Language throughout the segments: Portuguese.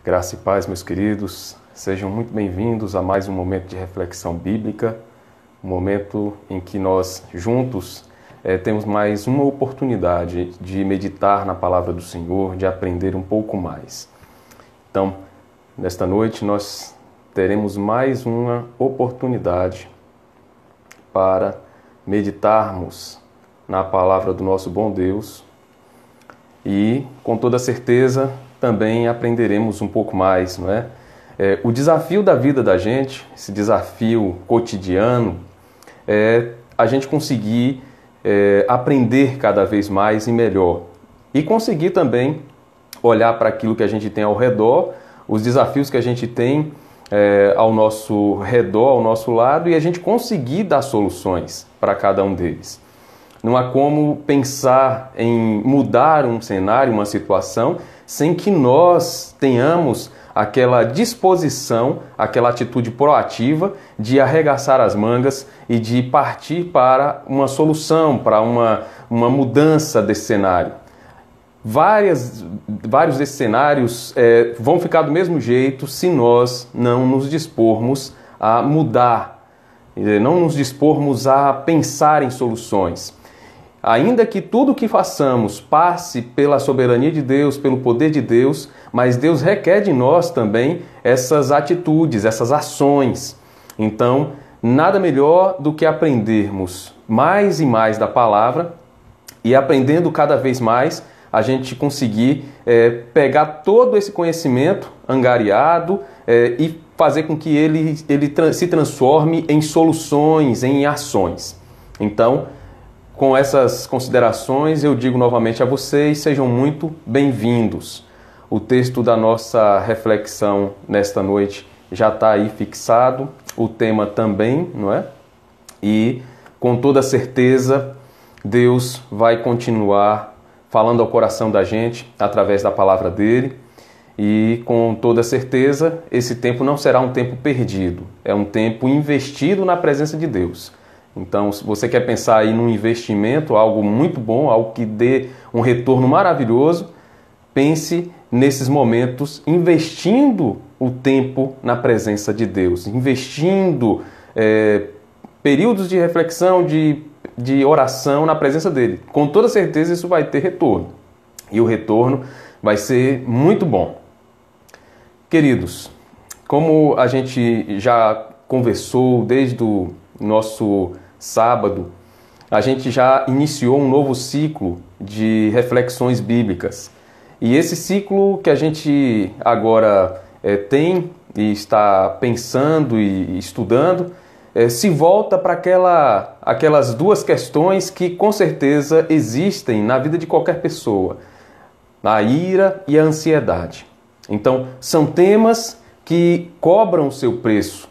Graça e paz, meus queridos. Sejam muito bem-vindos a mais um momento de reflexão bíblica, um momento em que nós juntos temos mais uma oportunidade de meditar na palavra do Senhor, de aprender um pouco mais. Então, nesta noite nós teremos mais uma oportunidade para meditarmos na palavra do nosso bom Deus e, com toda certeza, também aprenderemos um pouco mais, não é? O desafio da vida da gente, esse desafio cotidiano, é a gente conseguir aprender cada vez mais e melhor. E conseguir também olhar para aquilo que a gente tem ao redor, os desafios que a gente tem ao nosso redor, ao nosso lado, e a gente conseguir dar soluções para cada um deles. Não há como pensar em mudar um cenário, uma situação, sem que nós tenhamos aquela disposição, aquela atitude proativa de arregaçar as mangas e de partir para uma solução, para uma mudança desse cenário. Vários desses cenários vão ficar do mesmo jeito se nós não nos dispormos a mudar, não nos dispormos a pensar em soluções. Ainda que tudo o que façamos passe pela soberania de Deus, pelo poder de Deus, mas Deus requer de nós também essas atitudes, essas ações. Então, nada melhor do que aprendermos mais e mais da palavra e aprendendo cada vez mais, a gente conseguir pegar todo esse conhecimento angariado e fazer com que ele se transforme em soluções, em ações. Então, com essas considerações, eu digo novamente a vocês, sejam muito bem-vindos. O texto da nossa reflexão nesta noite já está aí fixado, o tema também, não é? E, com toda certeza, Deus vai continuar falando ao coração da gente através da palavra dele. E, com toda certeza, esse tempo não será um tempo perdido, é um tempo investido na presença de Deus. Então, se você quer pensar aí num investimento, algo muito bom, algo que dê um retorno maravilhoso, pense nesses momentos investindo o tempo na presença de Deus, investindo períodos de reflexão, de oração na presença dele. Com toda certeza isso vai ter retorno. E o retorno vai ser muito bom. Queridos, como a gente já conversou desde o nosso sábado, a gente já iniciou um novo ciclo de reflexões bíblicas. E esse ciclo que a gente agora tem e está pensando e estudando, se volta para aquelas duas questões que com certeza existem na vida de qualquer pessoa: a ira e a ansiedade. Então, são temas que cobram o seu preço,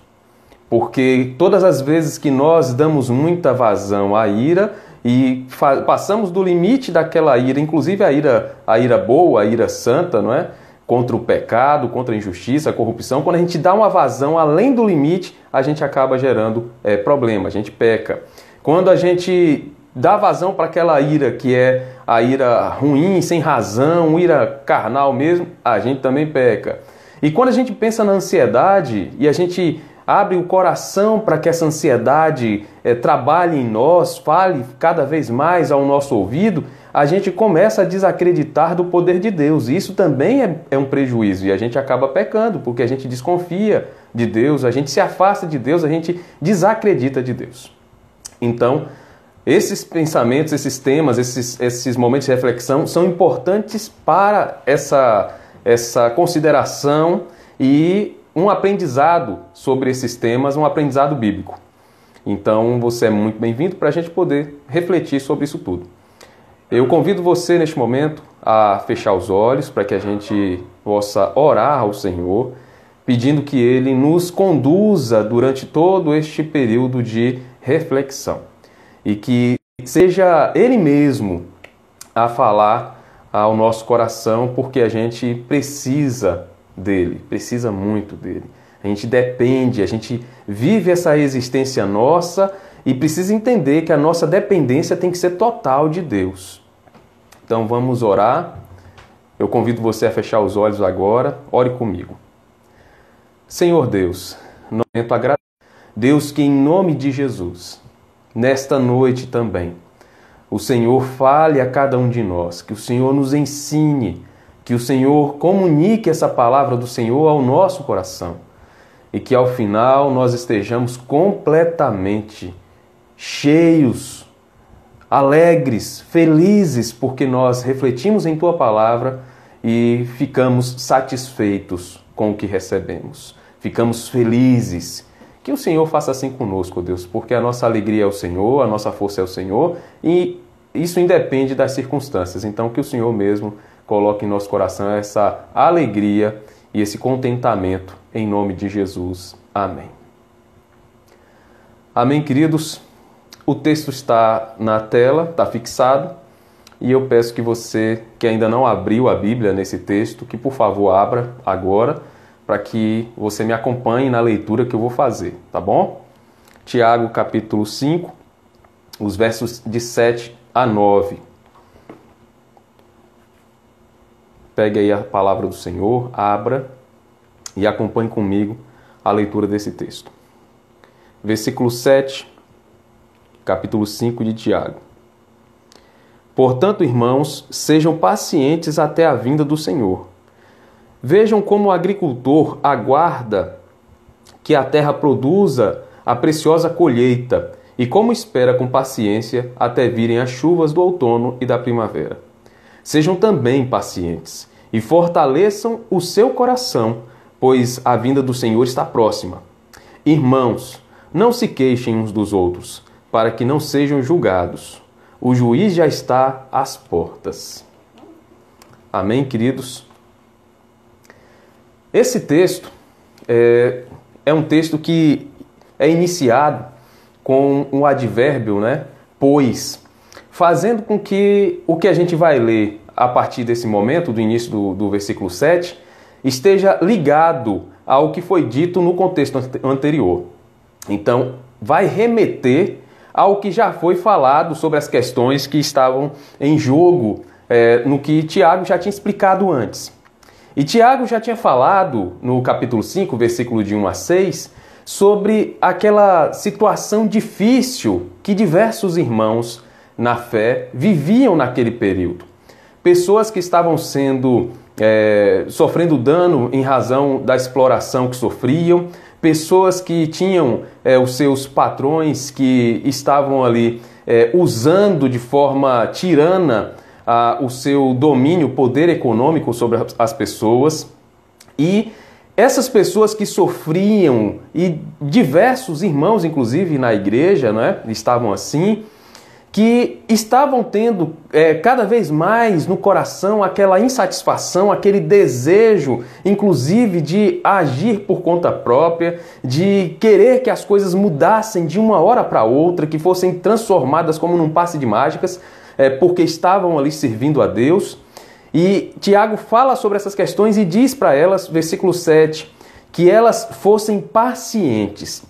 porque todas as vezes que nós damos muita vazão à ira e passamos do limite daquela ira, inclusive a ira boa, a ira santa, não é? Contra o pecado, contra a injustiça, a corrupção, quando a gente dá uma vazão além do limite, a gente acaba gerando problema, a gente peca. Quando a gente dá vazão para aquela ira que é a ira ruim, sem razão, ira carnal mesmo, a gente também peca. E quando a gente pensa na ansiedade e a gente abre o coração para que essa ansiedade trabalhe em nós, fale cada vez mais ao nosso ouvido, a gente começa a desacreditar do poder de Deus. E isso também é um prejuízo e a gente acaba pecando, porque a gente desconfia de Deus, a gente se afasta de Deus, a gente desacredita de Deus. Então, esses pensamentos, esses temas, esses momentos de reflexão são importantes para essa consideração e um aprendizado sobre esses temas, um aprendizado bíblico. Então, você é muito bem-vindo para a gente poder refletir sobre isso tudo. Eu convido você, neste momento, a fechar os olhos para que a gente possa orar ao Senhor, pedindo que Ele nos conduza durante todo este período de reflexão e que seja Ele mesmo a falar ao nosso coração, porque a gente precisa dele, precisa muito dele. A gente depende, a gente vive essa existência nossa e precisa entender que a nossa dependência tem que ser total de Deus. Então vamos orar. Eu convido você a fechar os olhos agora. Ore comigo. Senhor Deus, no momento agradeço. Deus, que em nome de Jesus, nesta noite também, o Senhor fale a cada um de nós, que o Senhor nos ensine, que o Senhor comunique essa palavra do Senhor ao nosso coração e que ao final nós estejamos completamente cheios, alegres, felizes, porque nós refletimos em Tua palavra e ficamos satisfeitos com o que recebemos. Ficamos felizes. Que o Senhor faça assim conosco, Deus, porque a nossa alegria é o Senhor, a nossa força é o Senhor e isso independe das circunstâncias. Então, que o Senhor mesmo coloque em nosso coração essa alegria e esse contentamento em nome de Jesus. Amém. Amém, queridos. O texto está na tela, está fixado, e eu peço que você, que ainda não abriu a Bíblia nesse texto, que por favor abra agora, para que você me acompanhe na leitura que eu vou fazer, tá bom? Tiago, capítulo 5, os versos de 7 a 9. Pegue aí a palavra do Senhor, abra e acompanhe comigo a leitura desse texto. Versículo 7, capítulo 5 de Tiago. Portanto, irmãos, sejam pacientes até a vinda do Senhor. Vejam como o agricultor aguarda que a terra produza a preciosa colheita e como espera com paciência até virem as chuvas do outono e da primavera. Sejam também pacientes e fortaleçam o seu coração, pois a vinda do Senhor está próxima. Irmãos, não se queixem uns dos outros, para que não sejam julgados. O juiz já está às portas. Amém, queridos? Esse texto é um texto que é iniciado com um advérbio, né? Pois, fazendo com que o que a gente vai ler a partir desse momento, do início do versículo 7, esteja ligado ao que foi dito no contexto anterior. Então, vai remeter ao que já foi falado sobre as questões que estavam em jogo no que Tiago já tinha explicado antes. E Tiago já tinha falado no capítulo 5, versículo de 1 a 6, sobre aquela situação difícil que diversos irmãos na fé viviam naquele período. Pessoas que estavam sofrendo dano em razão da exploração que sofriam, pessoas que tinham os seus patrões que estavam ali usando de forma tirana o seu domínio, poder econômico sobre as pessoas. E essas pessoas que sofriam, e diversos irmãos, inclusive na igreja, né, estavam assim, que estavam tendo cada vez mais no coração aquela insatisfação, aquele desejo, inclusive, de agir por conta própria, de querer que as coisas mudassem de uma hora para outra, que fossem transformadas como num passe de mágicas, porque estavam ali servindo a Deus. E Tiago fala sobre essas questões e diz para elas, versículo 7, que elas fossem pacientes.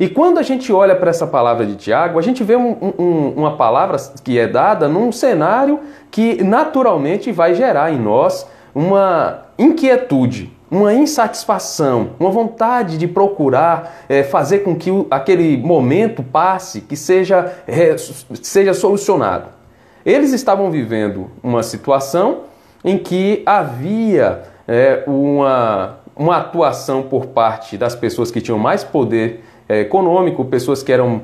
E quando a gente olha para essa palavra de Tiago, a gente vê uma palavra que é dada num cenário que naturalmente vai gerar em nós uma inquietude, uma insatisfação, uma vontade de procurar fazer com que aquele momento passe, que seja solucionado. Eles estavam vivendo uma situação em que havia uma atuação por parte das pessoas que tinham mais poder econômico, pessoas que eram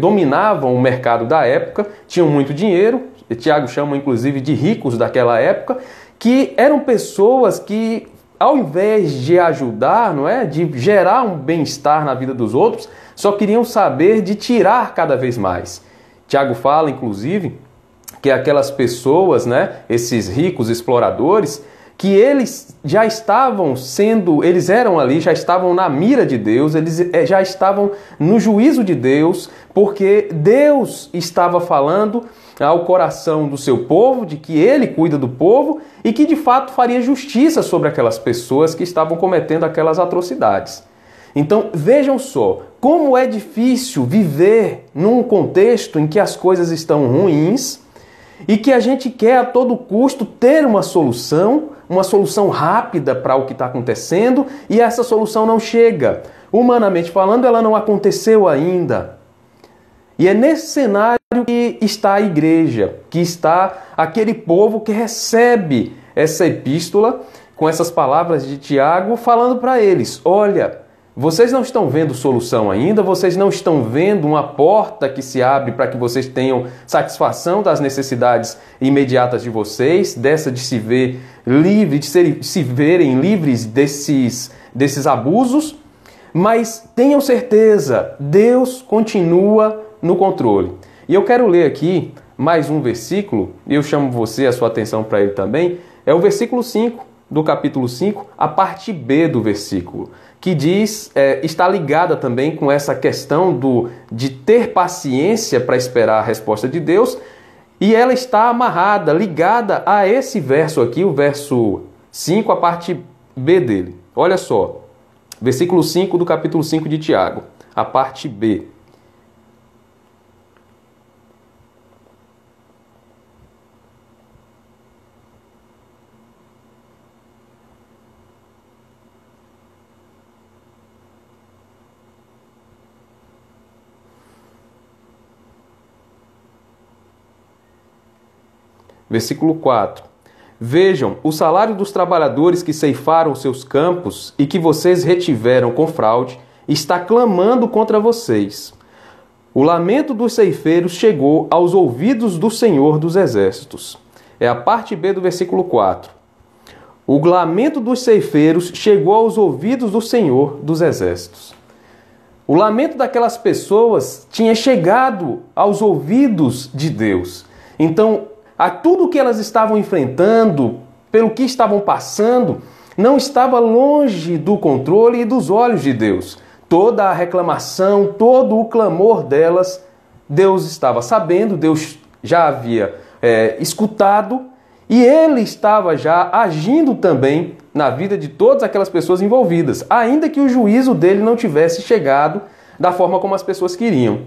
dominavam o mercado da época, tinham muito dinheiro. Tiago chama inclusive de ricos daquela época, que eram pessoas que, ao invés de ajudar, de gerar um bem-estar na vida dos outros, só queriam saber de tirar cada vez mais. Tiago fala, inclusive, que aquelas pessoas, esses ricos exploradores, que eles já estavam eles eram ali, já estavam na mira de Deus, eles já estavam no juízo de Deus, porque Deus estava falando ao coração do seu povo, de que ele cuida do povo e que de fato faria justiça sobre aquelas pessoas que estavam cometendo aquelas atrocidades. Então vejam só, como é difícil viver num contexto em que as coisas estão ruins e que a gente quer a todo custo ter uma solução rápida para o que está acontecendo, e essa solução não chega. Humanamente falando, ela não aconteceu ainda. E é nesse cenário que está a igreja, que está aquele povo que recebe essa epístola com essas palavras de Tiago, falando para eles: olha, vocês não estão vendo solução ainda, vocês não estão vendo uma porta que se abre para que vocês tenham satisfação das necessidades imediatas de vocês, dessa de se ver livre, de se verem livres desses abusos, mas tenham certeza, Deus continua no controle. E eu quero ler aqui mais um versículo, e eu chamo a sua atenção para ele também, é o versículo 5 do capítulo 5, a parte B do versículo, que diz, está ligada também com essa questão de ter paciência para esperar a resposta de Deus, e ela está amarrada, ligada a esse verso aqui, o verso 5, a parte B dele. Olha só, versículo 5 do capítulo 5 de Tiago, a parte B. Versículo 4. Vejam, o salário dos trabalhadores que ceifaram seus campos e que vocês retiveram com fraude está clamando contra vocês. O lamento dos ceifeiros chegou aos ouvidos do Senhor dos Exércitos. É a parte B do versículo 4. O lamento dos ceifeiros chegou aos ouvidos do Senhor dos Exércitos. O lamento daquelas pessoas tinha chegado aos ouvidos de Deus. Então, a tudo que elas estavam enfrentando, pelo que estavam passando, não estava longe do controle e dos olhos de Deus. Toda a reclamação, todo o clamor delas, Deus estava sabendo, Deus já havia escutado, e Ele estava já agindo também na vida de todas aquelas pessoas envolvidas, ainda que o juízo dele não tivesse chegado da forma como as pessoas queriam.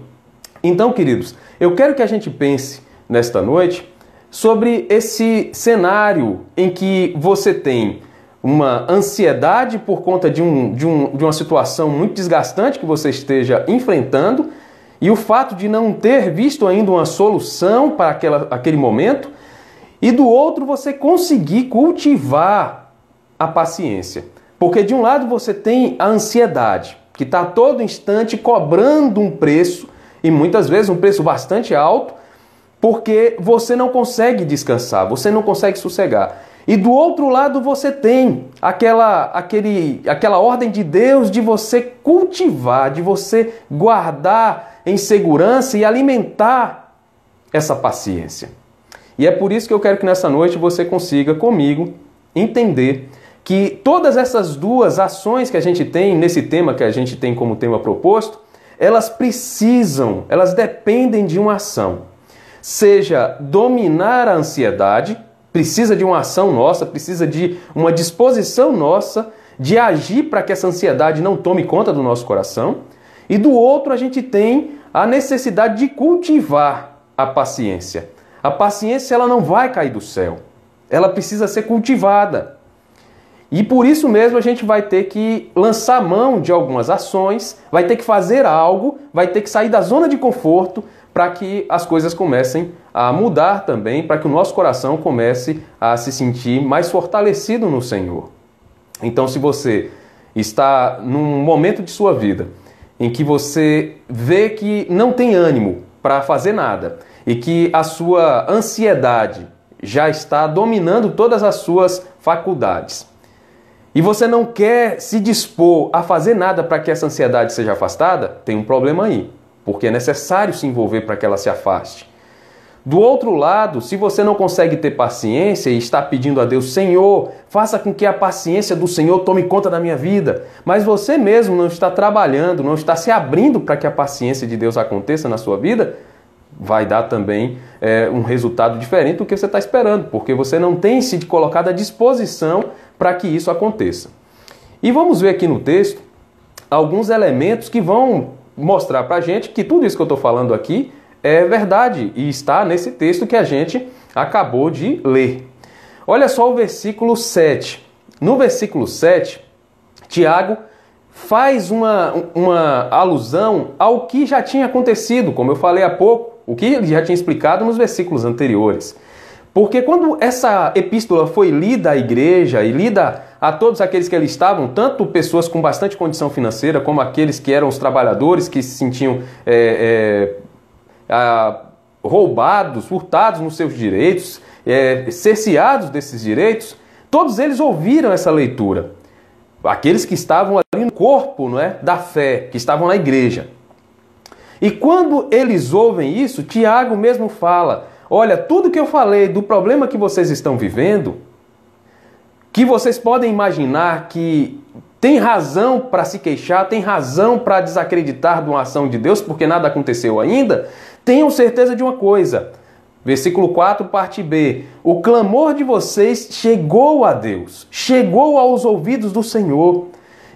Então, queridos, eu quero que a gente pense nesta noite sobre esse cenário em que você tem uma ansiedade por conta de uma situação muito desgastante que você esteja enfrentando, e o fato de não ter visto ainda uma solução para aquele momento, e do outro você conseguir cultivar a paciência. Porque de um lado você tem a ansiedade, que está a todo instante cobrando um preço, e muitas vezes um preço bastante alto, porque você não consegue descansar, você não consegue sossegar. E do outro lado você tem aquela ordem de Deus de você cultivar, de você guardar em segurança e alimentar essa paciência. E é por isso que eu quero que nessa noite você consiga comigo entender que todas essas duas ações que a gente tem nesse tema que a gente tem como tema proposto, elas dependem de uma ação. Seja dominar a ansiedade, precisa de uma ação nossa, precisa de uma disposição nossa de agir para que essa ansiedade não tome conta do nosso coração. E do outro a gente tem a necessidade de cultivar a paciência. A paciência ela não vai cair do céu, ela precisa ser cultivada. E por isso mesmo a gente vai ter que lançar mão de algumas ações, vai ter que fazer algo, vai ter que sair da zona de conforto, para que as coisas comecem a mudar também, para que o nosso coração comece a se sentir mais fortalecido no Senhor. Então, se você está num momento de sua vida em que você vê que não tem ânimo para fazer nada e que a sua ansiedade já está dominando todas as suas faculdades e você não quer se dispor a fazer nada para que essa ansiedade seja afastada, tem um problema aí. Porque é necessário se envolver para que ela se afaste. Do outro lado, se você não consegue ter paciência e está pedindo a Deus, Senhor, faça com que a paciência do Senhor tome conta da minha vida, mas você mesmo não está trabalhando, não está se abrindo para que a paciência de Deus aconteça na sua vida, vai dar também um resultado diferente do que você está esperando, porque você não tem se colocado à disposição para que isso aconteça. E vamos ver aqui no texto alguns elementos que vão mostrar para a gente que tudo isso que eu estou falando aqui é verdade e está nesse texto que a gente acabou de ler. Olha só o versículo 7. No versículo 7, Tiago faz uma alusão ao que já tinha acontecido, como eu falei há pouco, o que ele já tinha explicado nos versículos anteriores. Porque quando essa epístola foi lida à igreja e lida a todos aqueles que ali estavam, tanto pessoas com bastante condição financeira, como aqueles que eram os trabalhadores que se sentiam roubados, furtados nos seus direitos, cerceados desses direitos, todos eles ouviram essa leitura. Aqueles que estavam ali no corpo, não é, da fé, que estavam na igreja. E quando eles ouvem isso, Tiago mesmo fala: olha, tudo que eu falei do problema que vocês estão vivendo, que vocês podem imaginar que tem razão para se queixar, tem razão para desacreditar de uma ação de Deus, porque nada aconteceu ainda, tenham certeza de uma coisa. Versículo 4, parte B. O clamor de vocês chegou a Deus, chegou aos ouvidos do Senhor.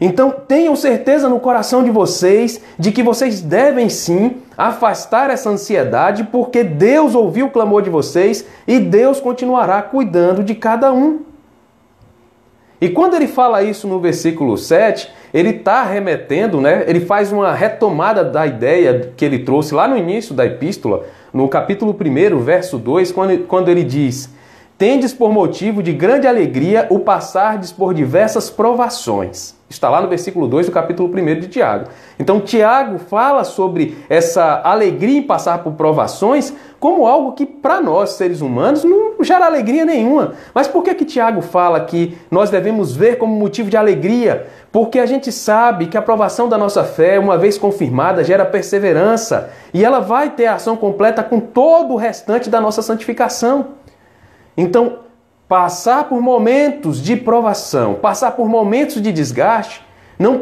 Então tenham certeza no coração de vocês de que vocês devem sim afastar essa ansiedade, porque Deus ouviu o clamor de vocês e Deus continuará cuidando de cada um. E quando ele fala isso no versículo 7, ele está remetendo, né? Ele faz uma retomada da ideia que ele trouxe lá no início da epístola, no capítulo 1, verso 2, quando ele diz: tendes por motivo de grande alegria o passardes por diversas provações. Está lá no versículo 2 do capítulo 1 de Tiago. Então Tiago fala sobre essa alegria em passar por provações como algo que para nós, seres humanos, não gera alegria nenhuma. Mas por que Tiago fala que nós devemos ver como motivo de alegria? Porque a gente sabe que a provação da nossa fé, uma vez confirmada, gera perseverança. E ela vai ter ação completa com todo o restante da nossa santificação. Então, passar por momentos de provação, passar por momentos de desgaste, não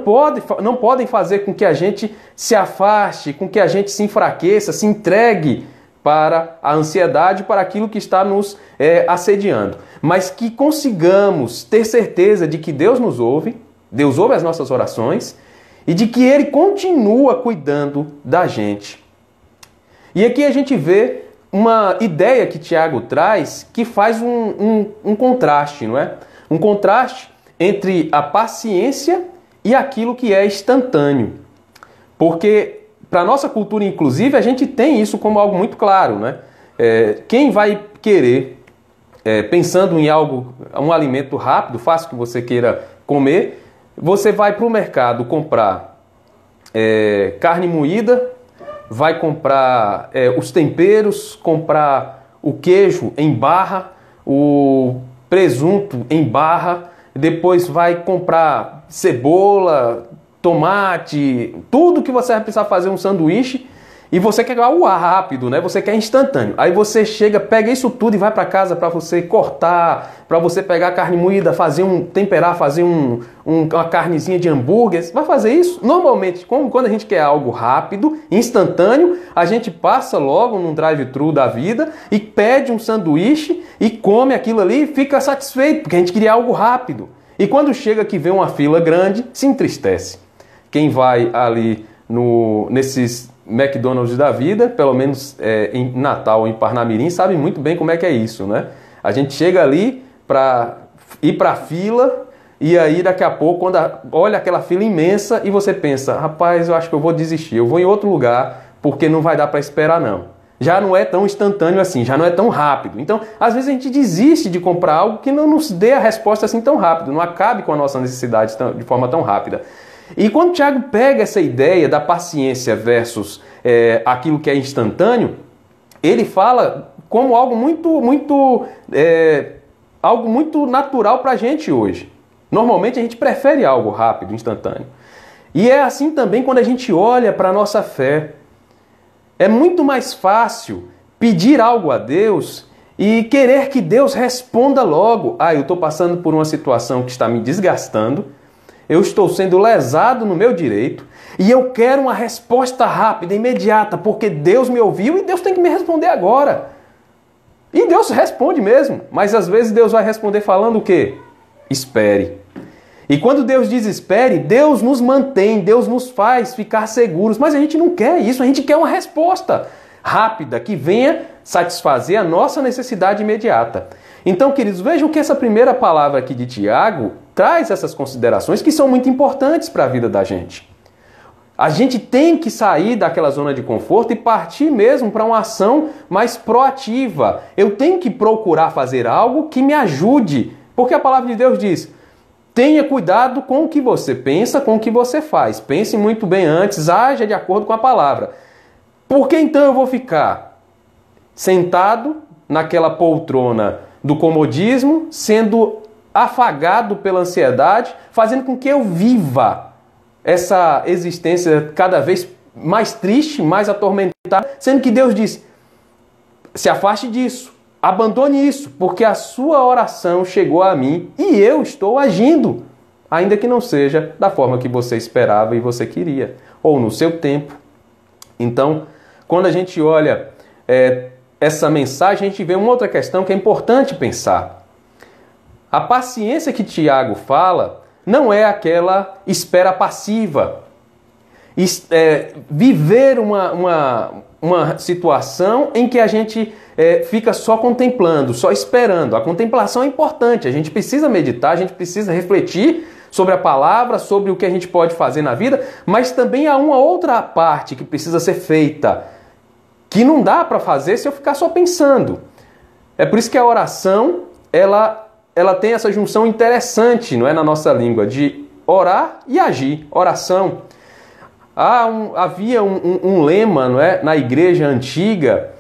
podem fazer com que a gente se afaste, com que a gente se enfraqueça, se entregue para a ansiedade, para aquilo que está nos assediando. Mas que consigamos ter certeza de que Deus nos ouve, Deus ouve as nossas orações e de que Ele continua cuidando da gente. E aqui a gente vê uma ideia que Tiago traz que faz um contraste, não é? Um contraste entre a paciência e aquilo que é instantâneo. Porque, para a nossa cultura, inclusive, a gente tem isso como algo muito claro, né? Quem vai querer, pensando em algo, um alimento rápido, fácil que você queira comer, você vai para o mercado comprar carne moída, vai comprar os temperos, comprar o queijo em barra, o presunto em barra, depois vai comprar cebola, tomate, tudo que você vai precisar fazer um sanduíche, e você quer algo rápido, né? Você quer instantâneo. Aí você chega, pega isso tudo e vai para casa para você cortar, para você pegar a carne moída, temperar, fazer uma carnezinha de hambúrguer. Vai fazer isso? Normalmente, quando a gente quer algo rápido, instantâneo, a gente passa logo num drive-thru da vida e pede um sanduíche e come aquilo ali e fica satisfeito, porque a gente queria algo rápido. E quando chega que vê uma fila grande, se entristece. Quem vai ali nesses McDonald's da vida, pelo menos em Natal, em Parnamirim, sabe muito bem como é que é isso, né? A gente chega ali para ir para a fila e aí daqui a pouco, quando olha aquela fila imensa e você pensa: rapaz, eu acho que eu vou desistir, eu vou em outro lugar porque não vai dar para esperar não. Já não é tão instantâneo assim, já não é tão rápido. Então, às vezes a gente desiste de comprar algo que não nos dê a resposta assim tão rápido, não acabe com a nossa necessidade de forma tão rápida. E quando o Tiago pega essa ideia da paciência versus aquilo que é instantâneo, ele fala como algo algo muito natural para a gente hoje. Normalmente a gente prefere algo rápido, instantâneo. E é assim também quando a gente olha para a nossa fé. É muito mais fácil pedir algo a Deus e querer que Deus responda logo. Eu estou passando por uma situação que está me desgastando, eu estou sendo lesado no meu direito e eu quero uma resposta rápida, imediata, porque Deus me ouviu e Deus tem que me responder agora. E Deus responde mesmo, mas às vezes Deus vai responder falando o quê? Espere. E quando Deus diz espere, Deus nos mantém, Deus nos faz ficar seguros, mas a gente não quer isso, a gente quer uma resposta. rápida, que venha satisfazer a nossa necessidade imediata. Então, queridos, vejam que essa primeira palavra aqui de Tiago traz essas considerações que são muito importantes para a vida da gente. A gente tem que sair daquela zona de conforto e partir mesmo para uma ação mais proativa. Eu tenho que procurar fazer algo que me ajude, porque a palavra de Deus diz: tenha cuidado com o que você pensa, com o que você faz. Pense muito bem antes, haja de acordo com a palavra. Por que então eu vou ficar sentado naquela poltrona do comodismo, sendo afagado pela ansiedade, fazendo com que eu viva essa existência cada vez mais triste, mais atormentada, sendo que Deus diz: se afaste disso, abandone isso, porque a sua oração chegou a mim e eu estou agindo, ainda que não seja da forma que você esperava e você queria, ou no seu tempo. Então, quando a gente olha essa mensagem, a gente vê uma outra questão que é importante pensar. A paciência que Tiago fala não é aquela espera passiva. Viver uma situação em que a gente fica só contemplando, só esperando. A contemplação é importante, a gente precisa meditar, a gente precisa refletir sobre a palavra, sobre o que a gente pode fazer na vida, mas também há uma outra parte que precisa ser feita, que não dá para fazer se eu ficar só pensando. É por isso que a oração, ela tem essa junção interessante, não é, na nossa língua, de orar e agir. Oração. Havia um lema, não é, na igreja antiga,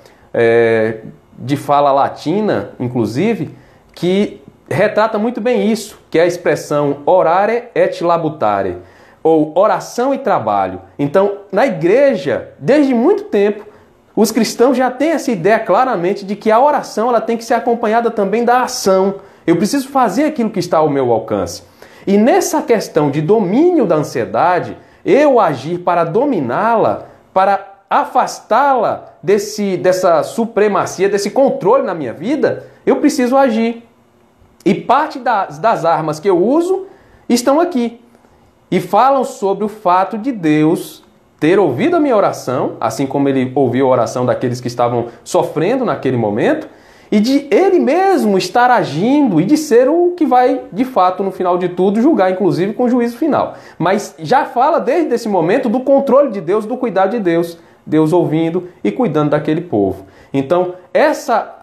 de fala latina, inclusive, que retrata muito bem isso, que é a expressão orare et labutare, ou oração e trabalho. Então, na igreja, desde muito tempo, os cristãos já têm essa ideia claramente de que a oração ela tem que ser acompanhada também da ação. Eu preciso fazer aquilo que está ao meu alcance. E nessa questão de domínio da ansiedade, eu agir para dominá-la, para afastá-la dessa supremacia, desse controle na minha vida, eu preciso agir. E parte das armas que eu uso estão aqui. E falam sobre o fato de Deus ter ouvido a minha oração, assim como ele ouviu a oração daqueles que estavam sofrendo naquele momento, e de ele mesmo estar agindo e de ser o que vai, de fato, no final de tudo, julgar, inclusive com o juízo final. Mas já fala desde esse momento do controle de Deus, do cuidado de Deus, Deus ouvindo e cuidando daquele povo. Então, essa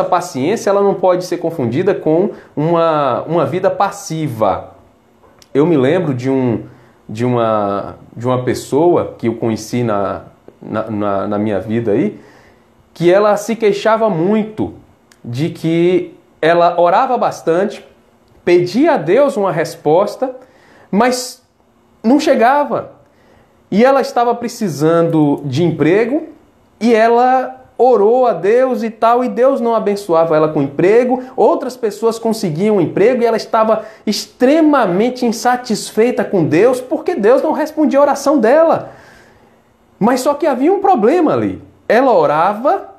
paciência ela não pode ser confundida com uma vida passiva. Eu me lembro de uma pessoa que eu conheci na minha vida aí, que ela se queixava muito de que ela orava bastante, pedia a Deus uma resposta, mas não chegava. E ela estava precisando de emprego e ela orou a Deus e tal, e Deus não abençoava ela com emprego, outras pessoas conseguiam emprego e ela estava extremamente insatisfeita com Deus porque Deus não respondia a oração dela. Mas só que havia um problema ali. Ela orava,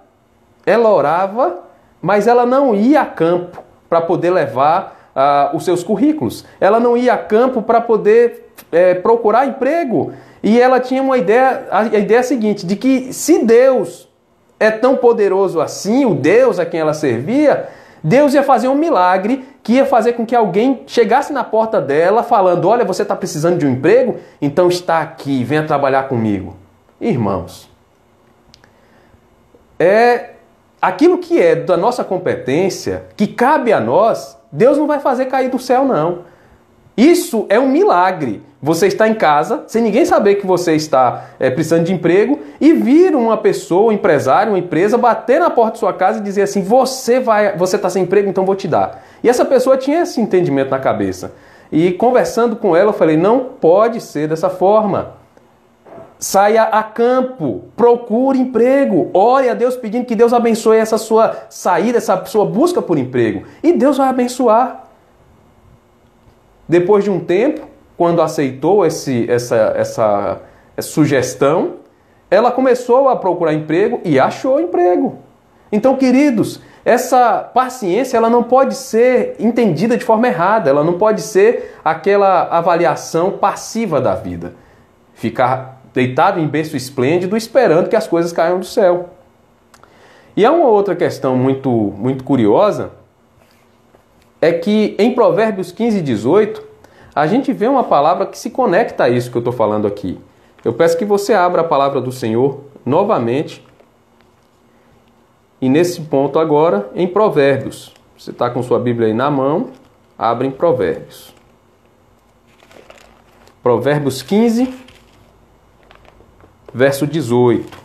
mas ela não ia a campo para poder levar os seus currículos. Ela não ia a campo para poder procurar emprego. E ela tinha a ideia seguinte, de que se Deus é tão poderoso assim, o Deus a quem ela servia, Deus ia fazer um milagre que ia fazer com que alguém chegasse na porta dela falando: olha, você está precisando de um emprego? Então está aqui, venha trabalhar comigo. Irmãos, aquilo que é da nossa competência, que cabe a nós, Deus não vai fazer cair do céu, não. Isso é um milagre. Você está em casa, sem ninguém saber que você está precisando de emprego, e vir uma pessoa, um empresário, uma empresa, bater na porta de sua casa e dizer assim: você está sem emprego, então vou te dar. E essa pessoa tinha esse entendimento na cabeça. E conversando com ela, eu falei: não pode ser dessa forma. Saia a campo, procure emprego, ore a Deus pedindo que Deus abençoe essa sua saída, essa sua busca por emprego. E Deus vai abençoar. Depois de um tempo, quando aceitou essa sugestão, ela começou a procurar emprego e achou emprego. Então, queridos, essa paciência ela não pode ser entendida de forma errada, ela não pode ser aquela avaliação passiva da vida. Ficar deitado em berço esplêndido, esperando que as coisas caiam do céu. E há uma outra questão muito curiosa, é que em Provérbios 15 e 18, a gente vê uma palavra que se conecta a isso que eu estou falando aqui. Eu peço que você abra a palavra do Senhor novamente, e nesse ponto agora, em Provérbios. Você está com sua Bíblia aí na mão, abre em Provérbios. Provérbios 15, verso 18.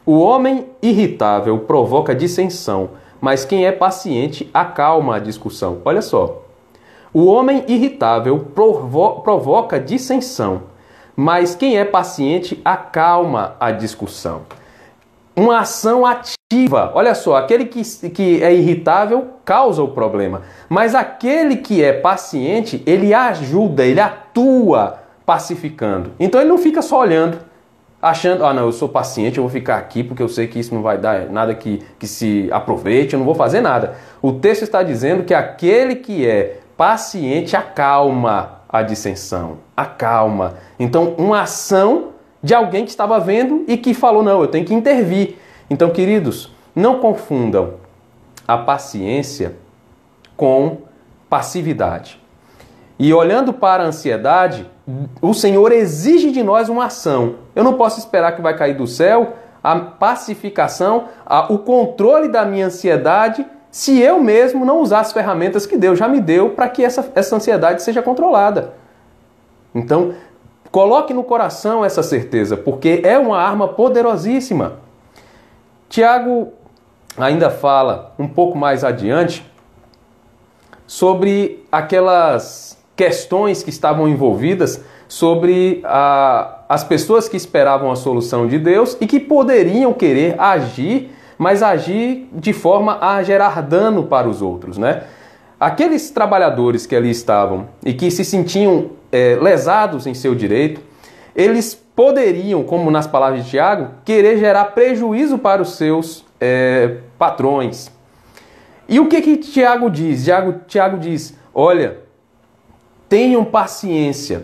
O homem irritável provoca dissensão, mas quem é paciente acalma a discussão. Olha só. O homem irritável provoca dissensão, mas quem é paciente acalma a discussão. Uma ação ativa. Olha só, aquele que é irritável causa o problema, mas aquele que é paciente, ele ajuda, ele atua pacificando. Então ele não fica só olhando, achando, não, eu sou paciente, eu vou ficar aqui porque eu sei que isso não vai dar nada que se aproveite, eu não vou fazer nada. O texto está dizendo que aquele que é paciente acalma a dissensão, acalma. Então, uma ação de alguém que estava vendo e que falou, não, eu tenho que intervir. Então, queridos, não confundam a paciência com passividade. E olhando para a ansiedade, o Senhor exige de nós uma ação. Eu não posso esperar que vai cair do céu a pacificação, o controle da minha ansiedade, se eu mesmo não usar as ferramentas que Deus já me deu para que essa ansiedade seja controlada. Então, coloque no coração essa certeza, porque é uma arma poderosíssima. Tiago ainda fala um pouco mais adiante sobre aquelas questões que estavam envolvidas sobre as pessoas que esperavam a solução de Deus e que poderiam querer agir, mas agir de forma a gerar dano para os outros, né? Aqueles trabalhadores que ali estavam e que se sentiam lesados em seu direito, eles poderiam, como nas palavras de Tiago, querer gerar prejuízo para os seus patrões. E o que Tiago diz? Tiago diz, olha, tenham paciência,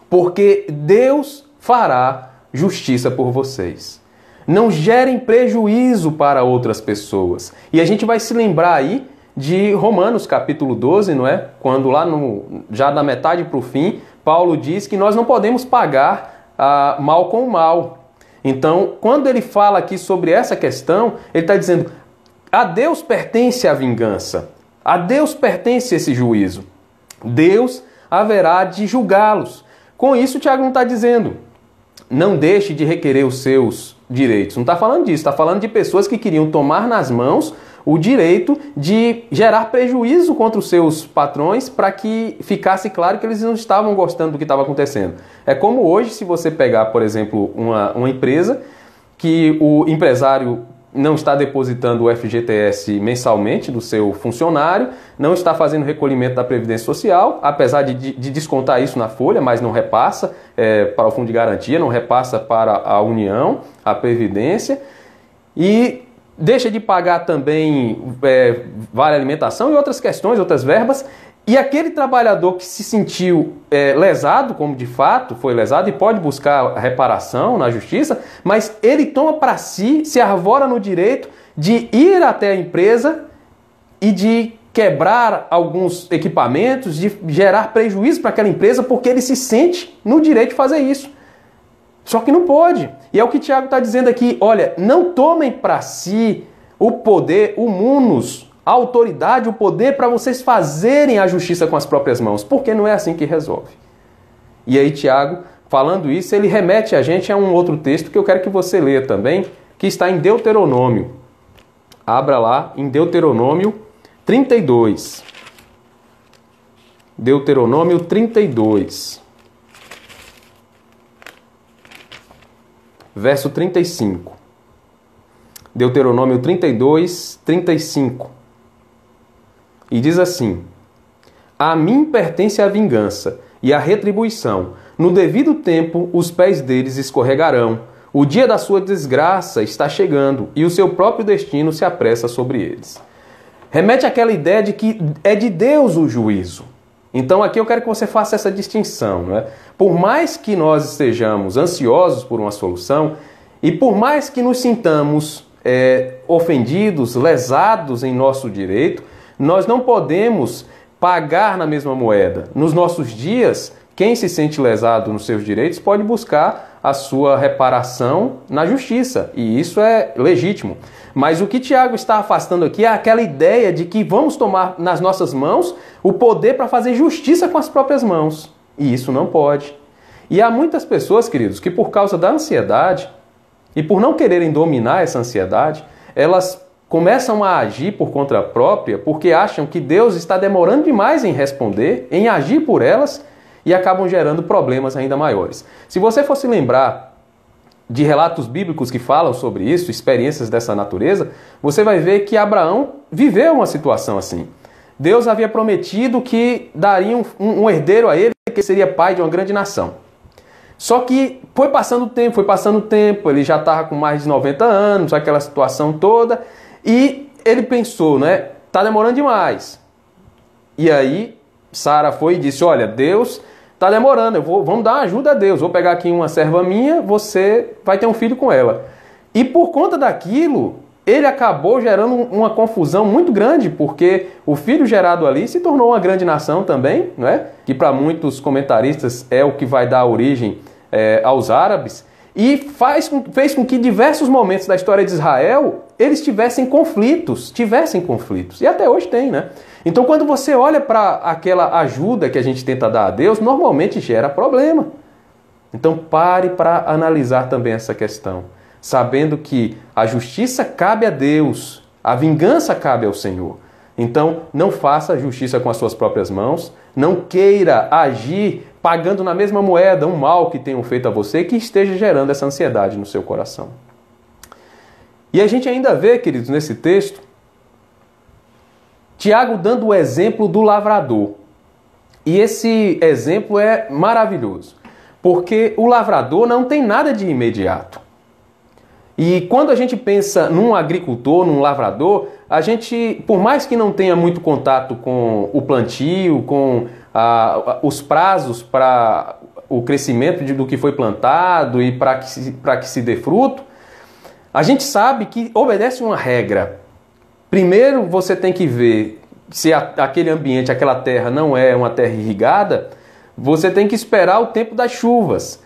porque Deus fará justiça por vocês. Não gerem prejuízo para outras pessoas. E a gente vai se lembrar aí de Romanos capítulo 12, não é? Quando lá já da metade para o fim, Paulo diz que nós não podemos pagar mal com mal. Então, quando ele fala aqui sobre essa questão, ele está dizendo, a Deus pertence a vingança, a Deus pertence esse juízo. Deus haverá de julgá-los. Com isso, Tiago não está dizendo, não deixe de requerer os seus direitos. Não está falando disso, está falando de pessoas que queriam tomar nas mãos o direito de gerar prejuízo contra os seus patrões para que ficasse claro que eles não estavam gostando do que estava acontecendo. É como hoje, se você pegar, por exemplo, uma empresa que o empresário não está depositando o FGTS mensalmente do seu funcionário, não está fazendo recolhimento da Previdência Social, apesar de descontar isso na folha, mas não repassa para o Fundo de Garantia, não repassa para a União, a Previdência, e deixa de pagar também vale alimentação e outras questões, outras verbas, e aquele trabalhador que se sentiu lesado, como de fato foi lesado, e pode buscar reparação na justiça, mas ele toma para si, se arvora no direito de ir até a empresa e de quebrar alguns equipamentos, de gerar prejuízo para aquela empresa, porque ele se sente no direito de fazer isso. Só que não pode. E é o que Tiago está dizendo aqui, olha, não tomem para si o poder, o munus, a autoridade, o poder para vocês fazerem a justiça com as próprias mãos, porque não é assim que resolve. E aí Tiago, falando isso, ele remete a gente a um outro texto que eu quero que você leia também, que está em Deuteronômio. Abra lá em Deuteronômio 32. Deuteronômio 32. Verso 35. Deuteronômio 32, 35. E diz assim: a mim pertence a vingança e a retribuição. No devido tempo, os pés deles escorregarão. O dia da sua desgraça está chegando e o seu próprio destino se apressa sobre eles. Remete àquela ideia de que é de Deus o juízo. Então aqui eu quero que você faça essa distinção, não é? Por mais que nós estejamos ansiosos por uma solução e por mais que nos sintamos ofendidos, lesados em nosso direito, nós não podemos pagar na mesma moeda. Nos nossos dias, quem se sente lesado nos seus direitos pode buscar a sua reparação na justiça, e isso é legítimo. Mas o que Tiago está afastando aqui é aquela ideia de que vamos tomar nas nossas mãos o poder para fazer justiça com as próprias mãos. E isso não pode. E há muitas pessoas, queridos, que por causa da ansiedade e por não quererem dominar essa ansiedade, elas começam a agir por conta própria porque acham que Deus está demorando demais em responder, em agir por elas, e acabam gerando problemas ainda maiores. Se você fosse lembrar de relatos bíblicos que falam sobre isso, experiências dessa natureza, você vai ver que Abraão viveu uma situação assim. Deus havia prometido que daria um herdeiro a ele, que seria pai de uma grande nação. Só que foi passando o tempo, ele já estava com mais de 90 anos, aquela situação toda, e ele pensou, né, tá demorando demais. E aí Sara foi e disse, olha, Deus tá demorando, vamos dar uma ajuda a Deus, vou pegar aqui uma serva minha, você vai ter um filho com ela. E por conta daquilo, ele acabou gerando uma confusão muito grande, porque o filho gerado ali se tornou uma grande nação também, não é? Que para muitos comentaristas é o que vai dar origem aos árabes, e fez com que diversos momentos da história de Israel eles tivessem conflitos, e até hoje tem, né? Então quando você olha para aquela ajuda que a gente tenta dar a Deus, normalmente gera problema. Então pare para analisar também essa questão, sabendo que a justiça cabe a Deus, a vingança cabe ao Senhor. Então não faça justiça com as suas próprias mãos, não queira agir pagando na mesma moeda um mal que tenham feito a você, que esteja gerando essa ansiedade no seu coração. E a gente ainda vê, queridos, nesse texto, Tiago dando o exemplo do lavrador. E esse exemplo é maravilhoso, porque o lavrador não tem nada de imediato. E quando a gente pensa num agricultor, num lavrador, a gente, por mais que não tenha muito contato com o plantio, com os prazos para o crescimento do que foi plantado e para que se dê fruto, a gente sabe que obedece uma regra. Primeiro você tem que ver se aquele ambiente, aquela terra não é uma terra irrigada, você tem que esperar o tempo das chuvas.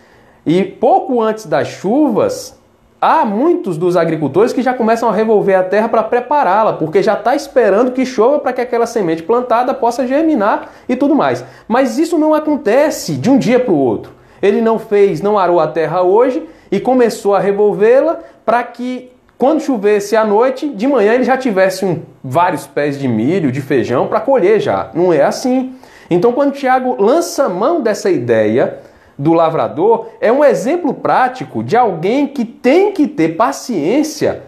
E pouco antes das chuvas, há muitos dos agricultores que já começam a revolver a terra para prepará-la, porque já está esperando que chova para que aquela semente plantada possa germinar e tudo mais. Mas isso não acontece de um dia para o outro. Ele não arou a terra hoje e começou a revolvê-la para que quando chovesse à noite, de manhã ele já tivesse vários pés de milho, de feijão para colher já. Não é assim. Então quando Tiago lança mão dessa ideia do lavrador, é um exemplo prático de alguém que tem que ter paciência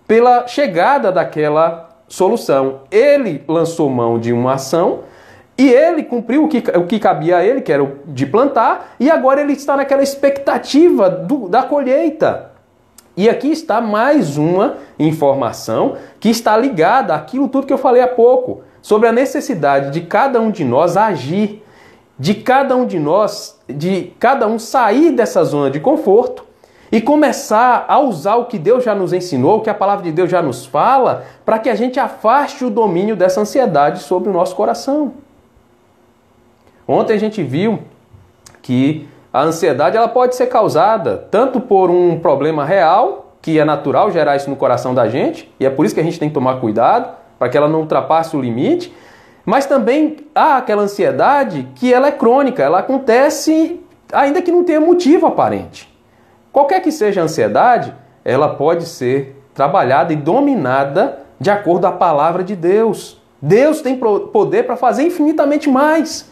pela chegada daquela solução. Ele lançou mão de uma ação e ele cumpriu o que cabia a ele, que era o de plantar, e agora ele está naquela expectativa da colheita. E aqui está mais uma informação que está ligada àquilo tudo que eu falei há pouco, sobre a necessidade de cada um de nós agir, de cada um sair dessa zona de conforto e começar a usar o que Deus já nos ensinou, o que a palavra de Deus já nos fala, para que a gente afaste o domínio dessa ansiedade sobre o nosso coração. Ontem a gente viu que a ansiedade ela pode ser causada tanto por um problema real, que é natural gerar isso no coração da gente, e é por isso que a gente tem que tomar cuidado, para que ela não ultrapasse o limite, mas também há aquela ansiedade que ela é crônica, ela acontece ainda que não tenha motivo aparente. Qualquer que seja a ansiedade, ela pode ser trabalhada e dominada de acordo com a palavra de Deus. Deus tem poder para fazer infinitamente mais.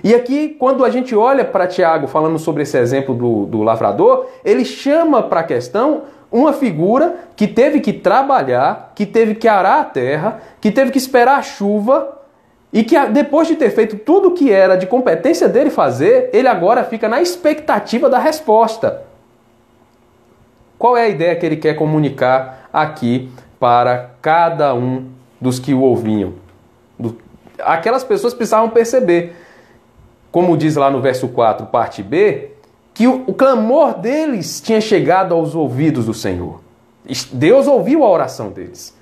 E aqui, quando a gente olha para Tiago falando sobre esse exemplo do lavrador, ele chama para a questão uma figura que teve que trabalhar, que teve que arar a terra, que teve que esperar a chuva, e que depois de ter feito tudo o que era de competência dele fazer, ele agora fica na expectativa da resposta. Qual é a ideia que ele quer comunicar aqui para cada um dos que o ouviam? aquelas pessoas precisavam perceber, como diz lá no verso 4, parte B, que o clamor deles tinha chegado aos ouvidos do Senhor. Deus ouviu a oração deles.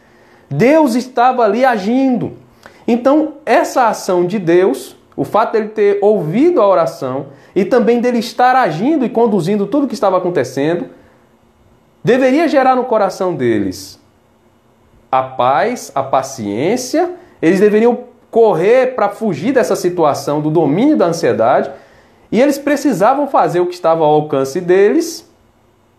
Deus estava ali agindo. Então, essa ação de Deus, o fato dele ter ouvido a oração e também dele estar agindo e conduzindo tudo o que estava acontecendo, deveria gerar no coração deles a paz, a paciência. Eles deveriam correr para fugir dessa situação do domínio da ansiedade e eles precisavam fazer o que estava ao alcance deles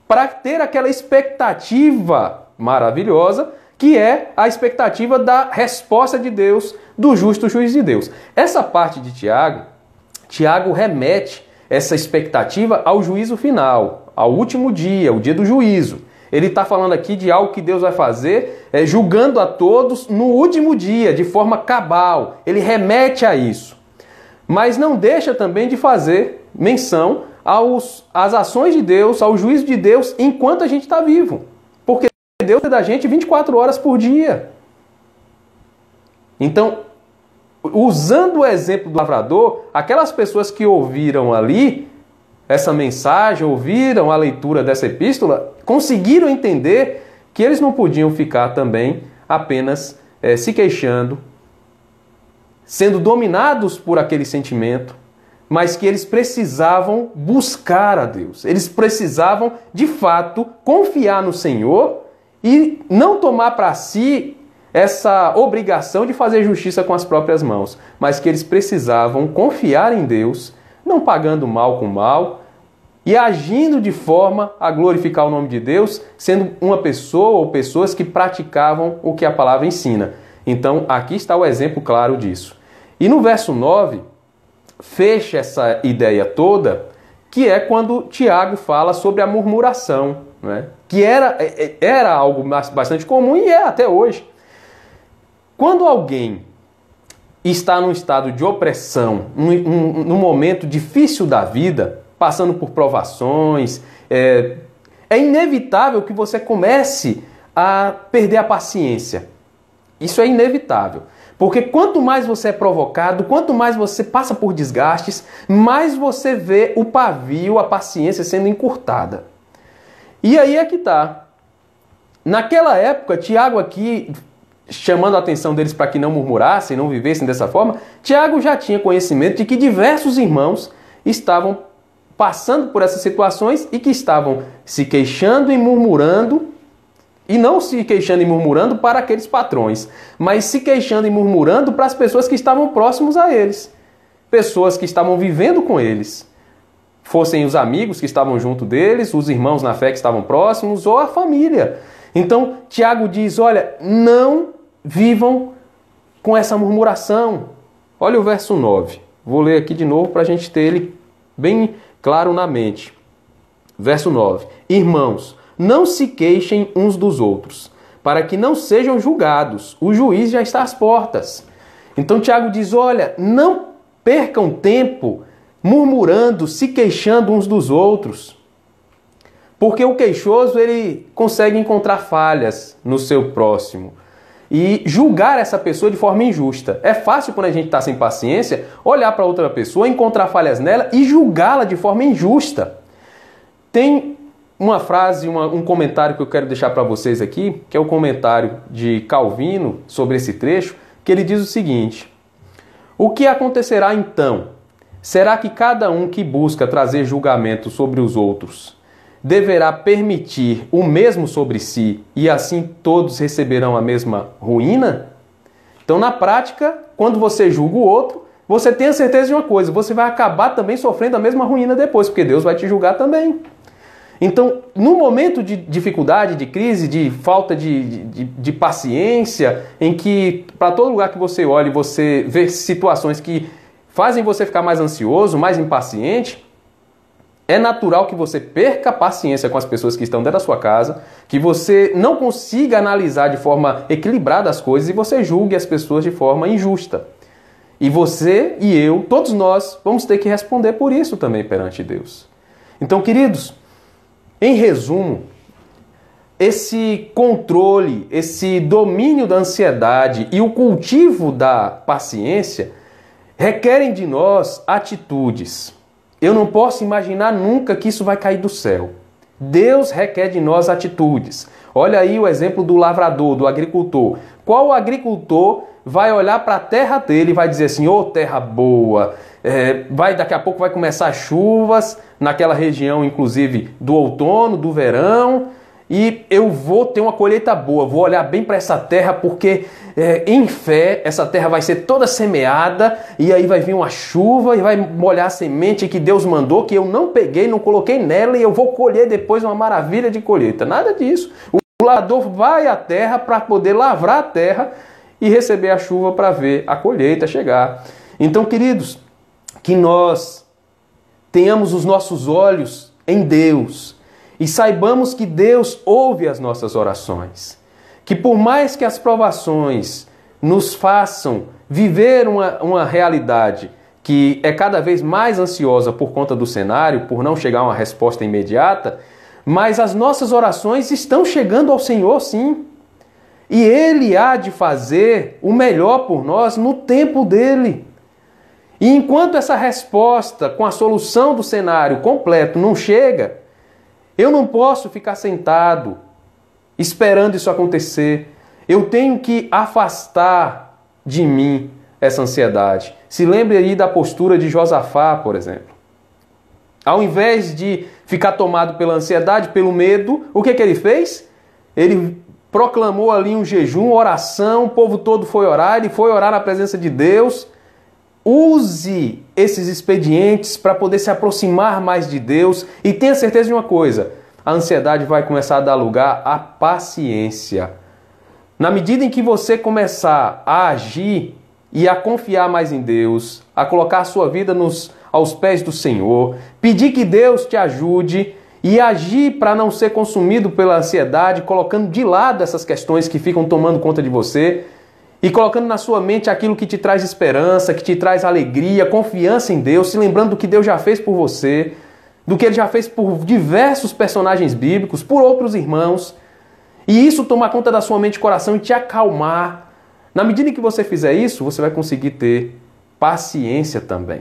para ter aquela expectativa maravilhosa que é a expectativa da resposta de Deus, do justo juiz de Deus. Essa parte de Tiago remete essa expectativa ao juízo final, ao último dia, o dia do juízo. Ele está falando aqui de algo que Deus vai fazer, julgando a todos no último dia, de forma cabal. Ele remete a isso. Mas não deixa também de fazer menção às ações de Deus, ao juízo de Deus, enquanto a gente está vivo. Porque Deus é da gente 24 horas por dia. Então, usando o exemplo do lavrador, aquelas pessoas que ouviram ali essa mensagem, ouviram a leitura dessa epístola, conseguiram entender que eles não podiam ficar também apenas se queixando, sendo dominados por aquele sentimento, mas que eles precisavam buscar a Deus. Eles precisavam, de fato, confiar no Senhor e não tomar para si essa obrigação de fazer justiça com as próprias mãos, mas que eles precisavam confiar em Deus, não pagando mal com mal e agindo de forma a glorificar o nome de Deus, sendo uma pessoa ou pessoas que praticavam o que a palavra ensina. Então, aqui está o exemplo claro disso. E no verso 9, fecha essa ideia toda, que é quando Tiago fala sobre a murmuração, né? Que era algo bastante comum e é até hoje. Quando alguém está num estado de opressão, num momento difícil da vida, passando por provações, é inevitável que você comece a perder a paciência. Isso é inevitável. Porque quanto mais você é provocado, quanto mais você passa por desgastes, mais você vê o pavio, a paciência sendo encurtada. E aí é que está. Naquela época, Tiago aqui, chamando a atenção deles para que não murmurassem, não vivessem dessa forma, Tiago já tinha conhecimento de que diversos irmãos estavam passando por essas situações e que estavam se queixando e murmurando, e não se queixando e murmurando para aqueles patrões, mas se queixando e murmurando para as pessoas que estavam próximos a eles, pessoas que estavam vivendo com eles, fossem os amigos que estavam junto deles, os irmãos na fé que estavam próximos ou a família. Então, Tiago diz, olha, não vivam com essa murmuração. Olha o verso 9. Vou ler aqui de novo para a gente ter ele bem claro na mente. Verso 9. Irmãos, não se queixem uns dos outros, para que não sejam julgados. O juiz já está às portas. Então Tiago diz, olha, não percam tempo murmurando, se queixando uns dos outros. Porque o queixoso, ele consegue encontrar falhas no seu próximo e julgar essa pessoa de forma injusta. É fácil, quando a gente está sem paciência, olhar para outra pessoa, encontrar falhas nela e julgá-la de forma injusta. Tem uma frase, um comentário que eu quero deixar para vocês aqui, que é o comentário de Calvino sobre esse trecho, que ele diz o seguinte: o que acontecerá então? Será que cada um que busca trazer julgamento sobre os outros deverá permitir o mesmo sobre si e assim todos receberão a mesma ruína? Então, na prática, quando você julga o outro, você tem a certeza de uma coisa: você vai acabar também sofrendo a mesma ruína depois, porque Deus vai te julgar também. Então, no momento de dificuldade, de crise, de falta de paciência, em que para todo lugar que você olhe, você vê situações que fazem você ficar mais ansioso, mais impaciente, é natural que você perca a paciência com as pessoas que estão dentro da sua casa, que você não consiga analisar de forma equilibrada as coisas e você julgue as pessoas de forma injusta. E você e eu, todos nós, vamos ter que responder por isso também perante Deus. Então, queridos, em resumo, esse controle, esse domínio da ansiedade e o cultivo da paciência requerem de nós atitudes. Eu não posso imaginar nunca que isso vai cair do céu. Deus requer de nós atitudes. Olha aí o exemplo do lavrador, do agricultor. Qual agricultor vai olhar para a terra dele e vai dizer assim, ô terra boa, daqui a pouco vai começar chuvas naquela região, inclusive do outono, do verão, e eu vou ter uma colheita boa, vou olhar bem para essa terra porque em fé essa terra vai ser toda semeada e aí vai vir uma chuva e vai molhar a semente que Deus mandou, que eu não peguei, não coloquei nela e eu vou colher depois uma maravilha de colheita. Nada disso. O lavrador vai à terra para poder lavrar a terra e receber a chuva para ver a colheita chegar. Então, queridos, que nós tenhamos os nossos olhos em Deus e saibamos que Deus ouve as nossas orações. Que por mais que as provações nos façam viver uma realidade que é cada vez mais ansiosa por conta do cenário, por não chegar a uma resposta imediata, mas as nossas orações estão chegando ao Senhor, sim. E Ele há de fazer o melhor por nós no tempo dEle. E enquanto essa resposta com a solução do cenário completo não chega, eu não posso ficar sentado esperando isso acontecer. Eu tenho que afastar de mim essa ansiedade. Se lembre aí da postura de Josafá, por exemplo. Ao invés de ficar tomado pela ansiedade, pelo medo, o que ele fez? Ele proclamou ali um jejum, oração, o povo todo foi orar, ele foi orar na presença de Deus. Use esses expedientes para poder se aproximar mais de Deus e tenha certeza de uma coisa, a ansiedade vai começar a dar lugar à paciência. Na medida em que você começar a agir e a confiar mais em Deus, a colocar a sua vida aos pés do Senhor, pedir que Deus te ajude e agir para não ser consumido pela ansiedade, colocando de lado essas questões que ficam tomando conta de você, e colocando na sua mente aquilo que te traz esperança, que te traz alegria, confiança em Deus, se lembrando do que Deus já fez por você, do que Ele já fez por diversos personagens bíblicos, por outros irmãos, e isso tomar conta da sua mente e coração e te acalmar. Na medida em que você fizer isso, você vai conseguir ter paciência também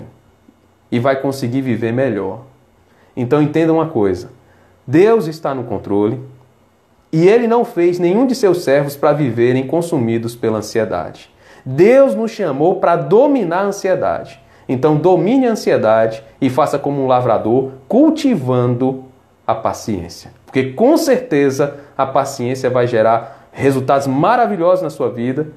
e vai conseguir viver melhor. Então entenda uma coisa, Deus está no controle, e Ele não fez nenhum de seus servos para viverem consumidos pela ansiedade. Deus nos chamou para dominar a ansiedade. Então domine a ansiedade e faça como um lavrador, cultivando a paciência. Porque com certeza a paciência vai gerar resultados maravilhosos na sua vida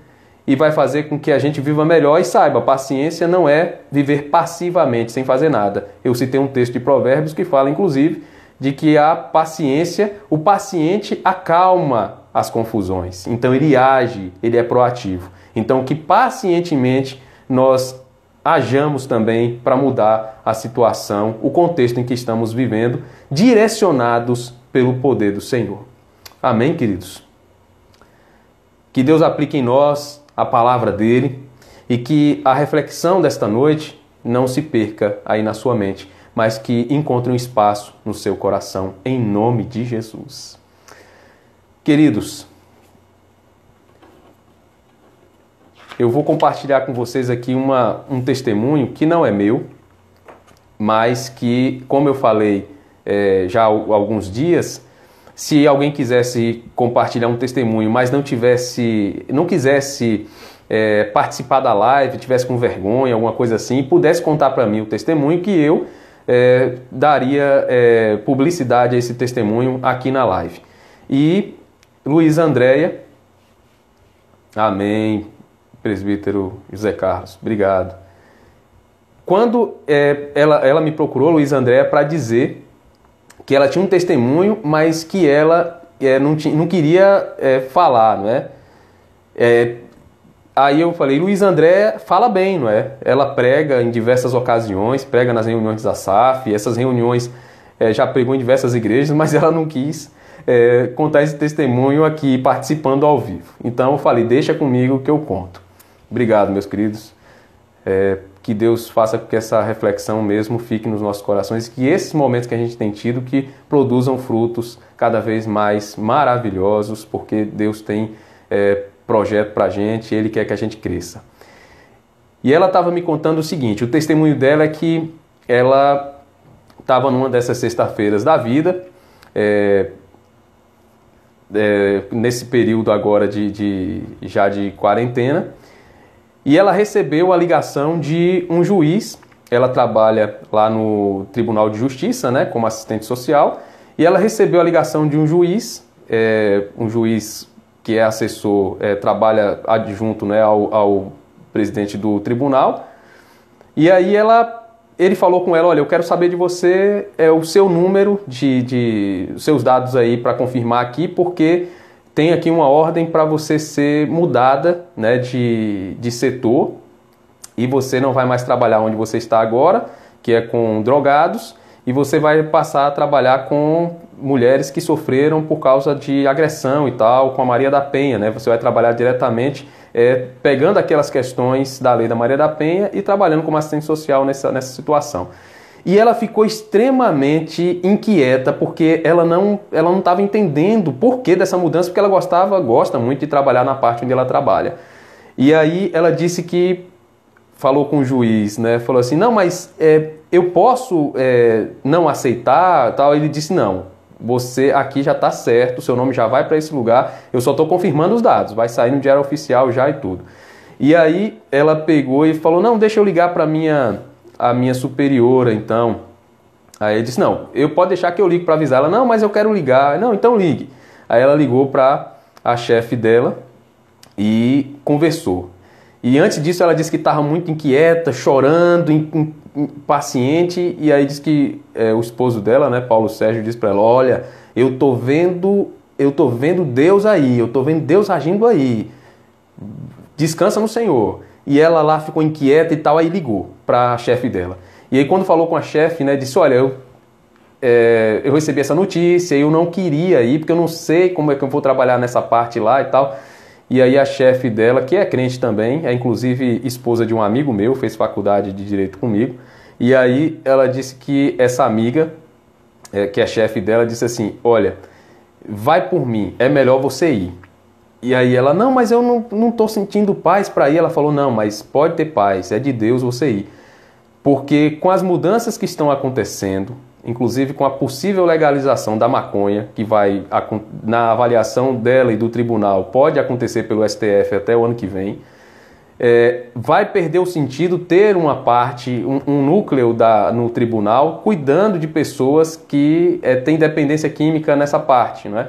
e vai fazer com que a gente viva melhor. E saiba, paciência não é viver passivamente, sem fazer nada. Eu citei um texto de Provérbios que fala, inclusive, de que a paciência, o paciente acalma as confusões. Então ele age, ele é proativo. Então que pacientemente nós hajamos também para mudar a situação, o contexto em que estamos vivendo, direcionados pelo poder do Senhor. Amém, queridos? Que Deus aplique em nós a palavra dele e que a reflexão desta noite não se perca aí na sua mente, mas que encontre um espaço no seu coração, em nome de Jesus. Queridos, eu vou compartilhar com vocês aqui um testemunho que não é meu, mas que, como eu falei já há alguns dias, se alguém quisesse compartilhar um testemunho, mas não quisesse participar da live, tivesse com vergonha, alguma coisa assim, pudesse contar para mim o testemunho, que eu daria publicidade a esse testemunho aqui na live. E Luiz Andréia, amém, presbítero José Carlos, obrigado. Quando ela me procurou, Luiz Andréia, para dizer que ela tinha um testemunho, mas que ela não queria falar, não é? Aí eu falei, Luiz Andréia fala bem, não é? Ela prega em diversas ocasiões, prega nas reuniões da SAF, essas reuniões já pregou em diversas igrejas, mas ela não quis contar esse testemunho aqui, participando ao vivo. Então eu falei, deixa comigo que eu conto. Obrigado, meus queridos. que Deus faça com que essa reflexão mesmo fique nos nossos corações e que esses momentos que a gente tem tido que produzam frutos cada vez mais maravilhosos, porque Deus tem projeto para a gente, Ele quer que a gente cresça. E ela estava me contando o seguinte, o testemunho dela é que ela estava numa dessas sextas-feiras da vida, nesse período agora já de quarentena, e ela recebeu a ligação de um juiz. Ela trabalha lá no Tribunal de Justiça, né, como assistente social, e ela recebeu a ligação de um juiz que é assessor, trabalha adjunto, né, ao presidente do tribunal, e aí ele falou com ela, olha, eu quero saber de você o seu número, os seus dados aí para confirmar aqui, porque tem aqui uma ordem para você ser mudada, né, de setor, e você não vai mais trabalhar onde você está agora, que é com drogados, e você vai passar a trabalhar com mulheres que sofreram por causa de agressão e tal, com a Maria da Penha, né? Você vai trabalhar diretamente pegando aquelas questões da lei da Maria da Penha e trabalhando como assistente social nessa situação. E ela ficou extremamente inquieta, porque ela não estava entendendo o porquê dessa mudança, porque ela gosta muito de trabalhar na parte onde ela trabalha. E aí ela disse que falou com o juiz, né? Falou assim, não, mas eu posso não aceitar, tal. Ele disse, não, você aqui já está certo, seu nome já vai para esse lugar, eu só estou confirmando os dados, vai sair no diário oficial já e tudo. E aí ela pegou e falou, não, deixa eu ligar para a minha superiora, então. Aí ele disse, não, pode deixar que eu ligue para avisar ela. Não, mas eu quero ligar. Não, então ligue. Aí ela ligou para a chefe dela e conversou. E antes disso ela disse que estava muito inquieta, chorando, impaciente, e aí disse que o esposo dela, né, Paulo Sérgio, disse para ela, olha, eu tô vendo Deus aí, eu tô vendo Deus agindo aí, descansa no Senhor. E ela lá ficou inquieta e tal, aí ligou para a chefe dela. E aí quando falou com a chefe, né, disse, olha, eu recebi essa notícia, eu não queria ir, porque eu não sei como é que eu vou trabalhar nessa parte lá e tal. E aí a chefe dela, que é crente também, é inclusive esposa de um amigo meu, fez faculdade de Direito comigo, e aí ela disse que essa amiga, que é chefe dela, disse assim, olha, vai por mim, é melhor você ir. E aí ela, não, mas eu não estou sentindo paz para ir. Ela falou, não, mas pode ter paz, é de Deus você ir. Porque com as mudanças que estão acontecendo, inclusive com a possível legalização da maconha, que vai, na avaliação dela e do tribunal, pode acontecer pelo STF até o ano que vem, vai perder o sentido ter uma parte, um núcleo no tribunal, cuidando de pessoas que têm dependência química nessa parte, né?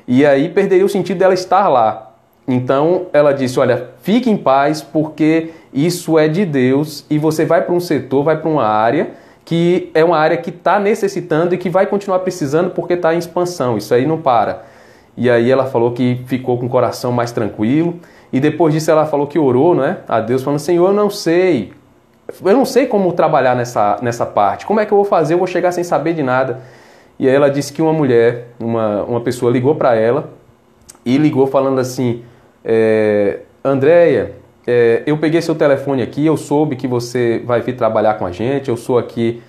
E aí perderia o sentido dela estar lá. Então ela disse, olha, fique em paz, porque isso é de Deus, e você vai para um setor, vai para uma área, que é uma área que está necessitando e que vai continuar precisando porque está em expansão, isso aí não para. E aí ela falou que ficou com o coração mais tranquilo, e depois disso ela falou que orou, né, a Deus, falando, Senhor, eu não sei como trabalhar nessa parte, como é que eu vou fazer, eu vou chegar sem saber de nada. E aí ela disse que uma mulher, uma pessoa ligou para ela, e ligou falando assim, Andréia, eu peguei seu telefone aqui, eu soube que você vai vir trabalhar com a gente, eu sou aqui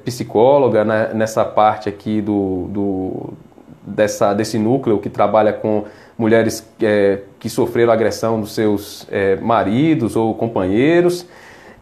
psicóloga, né, nessa parte aqui desse núcleo que trabalha com mulheres que sofreram agressão dos seus maridos ou companheiros,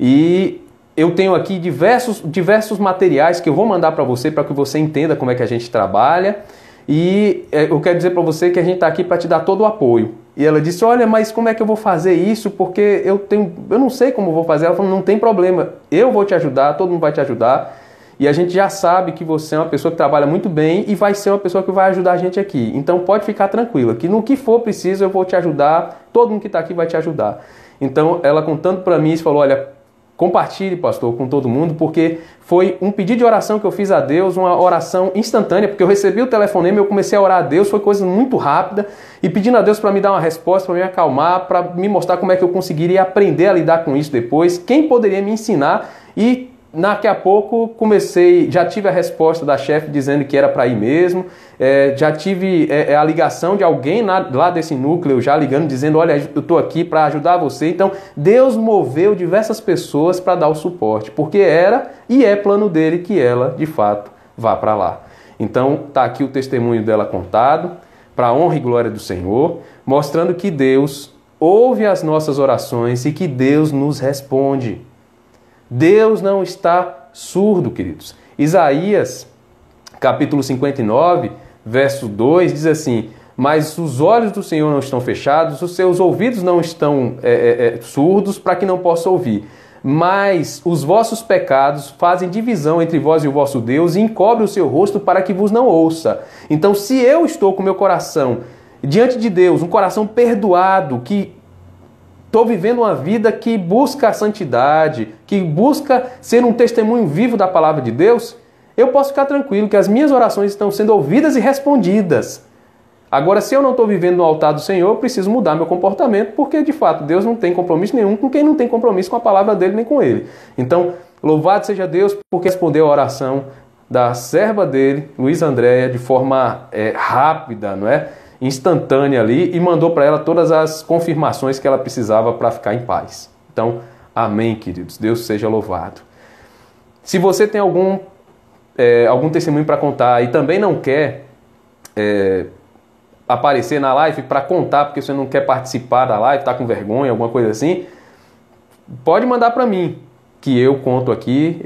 e eu tenho aqui diversos materiais que eu vou mandar para você que você entenda como é que a gente trabalha, e eu quero dizer para você que a gente está aqui para te dar todo o apoio. E ela disse, olha, mas como é que eu vou fazer isso? Porque eu não sei como vou fazer. Ela falou, não tem problema, eu vou te ajudar, todo mundo vai te ajudar. E a gente já sabe que você é uma pessoa que trabalha muito bem e vai ser uma pessoa que vai ajudar a gente aqui. Então pode ficar tranquila, que no que for preciso eu vou te ajudar, todo mundo que está aqui vai te ajudar. Então ela contando para mim, falou, olha, compartilhe, pastor, com todo mundo, porque foi um pedido de oração que eu fiz a Deus, uma oração instantânea, porque eu recebi o telefonema, eu comecei a orar a Deus, foi coisa muito rápida, e pedindo a Deus para me dar uma resposta, para me acalmar, para me mostrar como é que eu conseguiria aprender a lidar com isso depois, quem poderia me ensinar, e daqui a pouco já tive a resposta da chefe dizendo que era para ir mesmo, já tive a ligação de alguém lá desse núcleo já ligando, dizendo, olha, eu estou aqui para ajudar você. Então, Deus moveu diversas pessoas para dar o suporte, porque era e é plano dele que ela, de fato, vá para lá. Então, está aqui o testemunho dela contado, para a honra e glória do Senhor, mostrando que Deus ouve as nossas orações e que Deus nos responde. Deus não está surdo, queridos. Isaías, capítulo 59, verso 2, diz assim, mas os olhos do Senhor não estão fechados, os seus ouvidos não estão surdos para que não possa ouvir. Mas os vossos pecados fazem divisão entre vós e o vosso Deus e encobre o seu rosto para que vos não ouça. Então, se eu estou com meu coração diante de Deus, um coração perdoado, que estou vivendo uma vida que busca a santidade, que busca ser um testemunho vivo da palavra de Deus, eu posso ficar tranquilo que as minhas orações estão sendo ouvidas e respondidas. Agora, se eu não estou vivendo no altar do Senhor, eu preciso mudar meu comportamento, porque, de fato, Deus não tem compromisso nenhum com quem não tem compromisso com a palavra dele nem com ele. Então, louvado seja Deus porque respondeu a oração da serva dele, Luiz Andréia, de forma rápida, não é? Instantânea ali, e mandou para ela todas as confirmações que ela precisava para ficar em paz. Então, amém, queridos. Deus seja louvado. Se você tem algum testemunho para contar e também não quer aparecer na live para contar porque você não quer participar da live, está com vergonha, alguma coisa assim, pode mandar para mim, que eu conto aqui,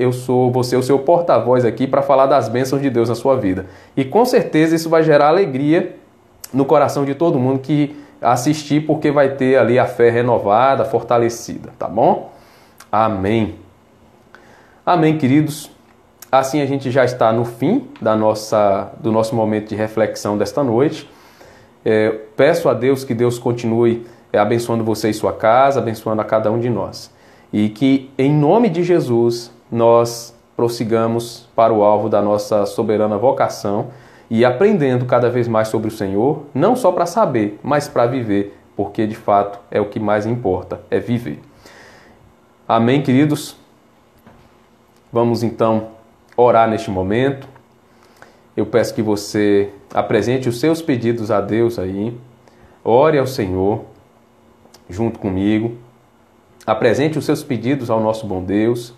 vou ser o seu porta-voz aqui para falar das bênçãos de Deus na sua vida. E com certeza isso vai gerar alegria no coração de todo mundo que assistir, porque vai ter ali a fé renovada, fortalecida, tá bom? Amém. Amém, queridos. Assim a gente já está no fim do nosso momento de reflexão desta noite. Peço a Deus que Deus continue abençoando você e sua casa, abençoando a cada um de nós. E que, em nome de Jesus, nós prossigamos para o alvo da nossa soberana vocação e aprendendo cada vez mais sobre o Senhor, não só para saber, mas para viver, porque de fato é o que mais importa, é viver. Amém, queridos? Vamos então orar neste momento. Eu peço que você apresente os seus pedidos a Deus aí, ore ao Senhor junto comigo, apresente os seus pedidos ao nosso bom Deus.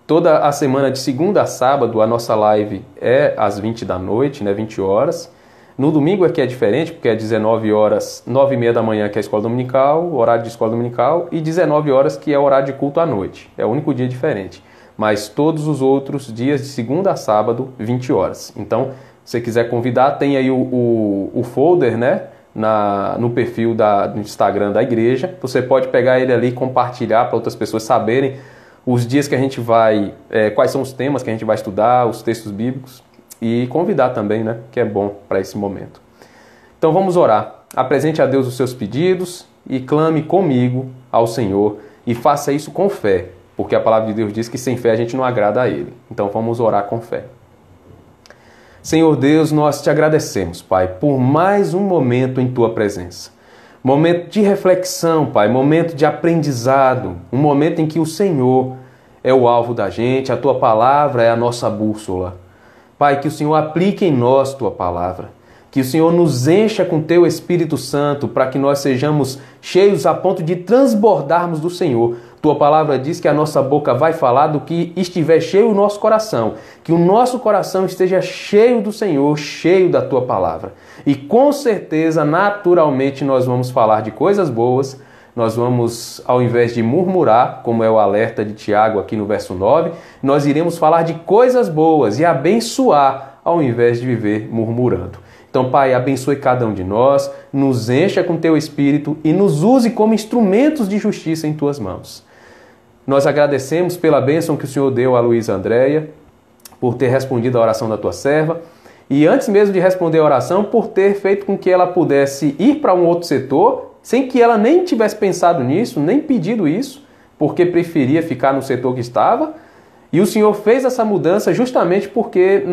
Toda a semana, de segunda a sábado, a nossa live é às 20 da noite, né, 20 horas. No domingo é que é diferente, porque é 19 horas, 9h30 da manhã, que é a escola dominical, o horário de escola dominical, e 19 horas, que é o horário de culto à noite. É o único dia diferente. Mas todos os outros dias, de segunda a sábado, 20 horas. Então, se você quiser convidar, tem aí o folder, né, no perfil do Instagram da igreja. Você pode pegar ele ali e compartilhar para outras pessoas saberem os dias que a gente vai, quais são os temas que a gente vai estudar, os textos bíblicos, e convidar também, né, que é bom para esse momento. Então vamos orar. Apresente a Deus os seus pedidos e clame comigo ao Senhor e faça isso com fé, porque a palavra de Deus diz que sem fé a gente não agrada a Ele. Então vamos orar com fé. Senhor Deus, nós te agradecemos, Pai, por mais um momento em Tua presença. Momento de reflexão, Pai, momento de aprendizado, um momento em que o Senhor é o alvo da gente, a Tua palavra é a nossa bússola. Pai, que o Senhor aplique em nós Tua palavra, que o Senhor nos encha com Teu Espírito Santo para que nós sejamos cheios a ponto de transbordarmos do Senhor. Tua palavra diz que a nossa boca vai falar do que estiver cheio o nosso coração, que o nosso coração esteja cheio do Senhor, cheio da Tua palavra. E com certeza, naturalmente, nós vamos falar de coisas boas, nós vamos, ao invés de murmurar, como é o alerta de Tiago aqui no verso 9, nós iremos falar de coisas boas e abençoar, ao invés de viver murmurando. Então, Pai, abençoe cada um de nós, nos encha com Teu Espírito e nos use como instrumentos de justiça em Tuas mãos. Nós agradecemos pela bênção que o Senhor deu a Luiz Andréia, por ter respondido a oração da Tua serva, e antes mesmo de responder a oração, por ter feito com que ela pudesse ir para um outro setor, sem que ela nem tivesse pensado nisso, nem pedido isso, porque preferia ficar no setor que estava. E o Senhor fez essa mudança justamente porque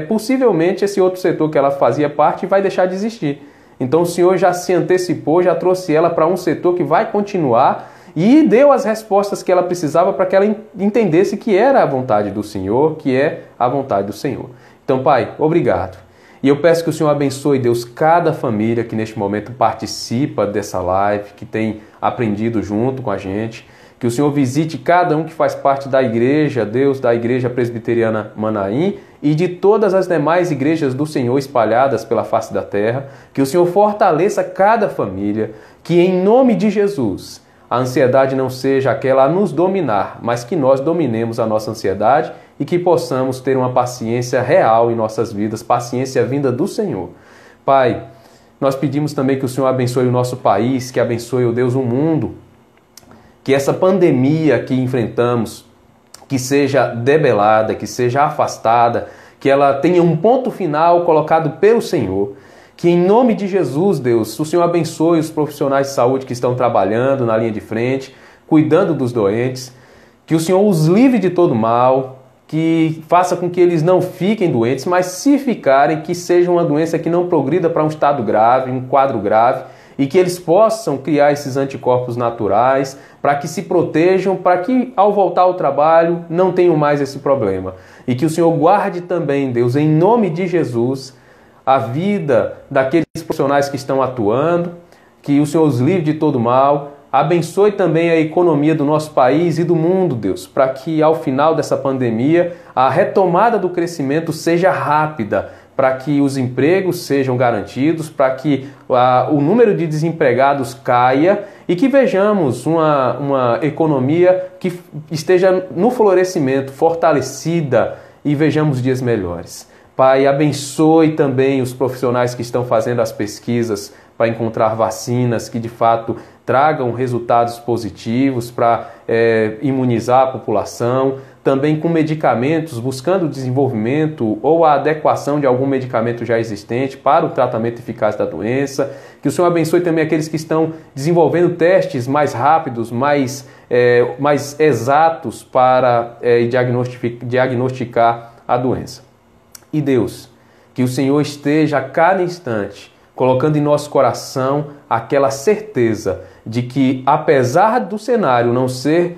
possivelmente esse outro setor que ela fazia parte vai deixar de existir. Então o Senhor já se antecipou, já trouxe ela para um setor que vai continuar e deu as respostas que ela precisava para que ela entendesse que era a vontade do Senhor, que é a vontade do Senhor. Então, Pai, obrigado. E eu peço que o Senhor abençoe, Deus, cada família que neste momento participa dessa live, que tem aprendido junto com a gente. Que o Senhor visite cada um que faz parte da igreja, Deus, da Igreja Presbiteriana Manaim e de todas as demais igrejas do Senhor espalhadas pela face da terra. Que o Senhor fortaleça cada família, que em nome de Jesus a ansiedade não seja aquela a nos dominar, mas que nós dominemos a nossa ansiedade e que possamos ter uma paciência real em nossas vidas, paciência vinda do Senhor. Pai, nós pedimos também que o Senhor abençoe o nosso país, que abençoe, ó Deus, o mundo, que essa pandemia que enfrentamos, que seja debelada, que seja afastada, que ela tenha um ponto final colocado pelo Senhor. Que em nome de Jesus, Deus, o Senhor abençoe os profissionais de saúde que estão trabalhando na linha de frente, cuidando dos doentes, que o Senhor os livre de todo mal, que faça com que eles não fiquem doentes, mas se ficarem, que seja uma doença que não progrida para um estado grave, um quadro grave, e que eles possam criar esses anticorpos naturais para que se protejam, para que ao voltar ao trabalho não tenham mais esse problema. E que o Senhor guarde também, Deus, em nome de Jesus, a vida daqueles profissionais que estão atuando, que o Senhor os livre de todo mal. Abençoe também a economia do nosso país e do mundo, Deus, para que ao final dessa pandemia a retomada do crescimento seja rápida, para que os empregos sejam garantidos, para que o número de desempregados caia e que vejamos uma economia que esteja no florescimento, fortalecida, e vejamos dias melhores. Pai, abençoe também os profissionais que estão fazendo as pesquisas para encontrar vacinas que de fato tragam resultados positivos para imunizar a população, também com medicamentos, buscando o desenvolvimento ou a adequação de algum medicamento já existente para o tratamento eficaz da doença. Que o Senhor abençoe também aqueles que estão desenvolvendo testes mais rápidos, mais exatos para diagnosticar a doença. E Deus, que o Senhor esteja a cada instante colocando em nosso coração aquela certeza de que, apesar do cenário não ser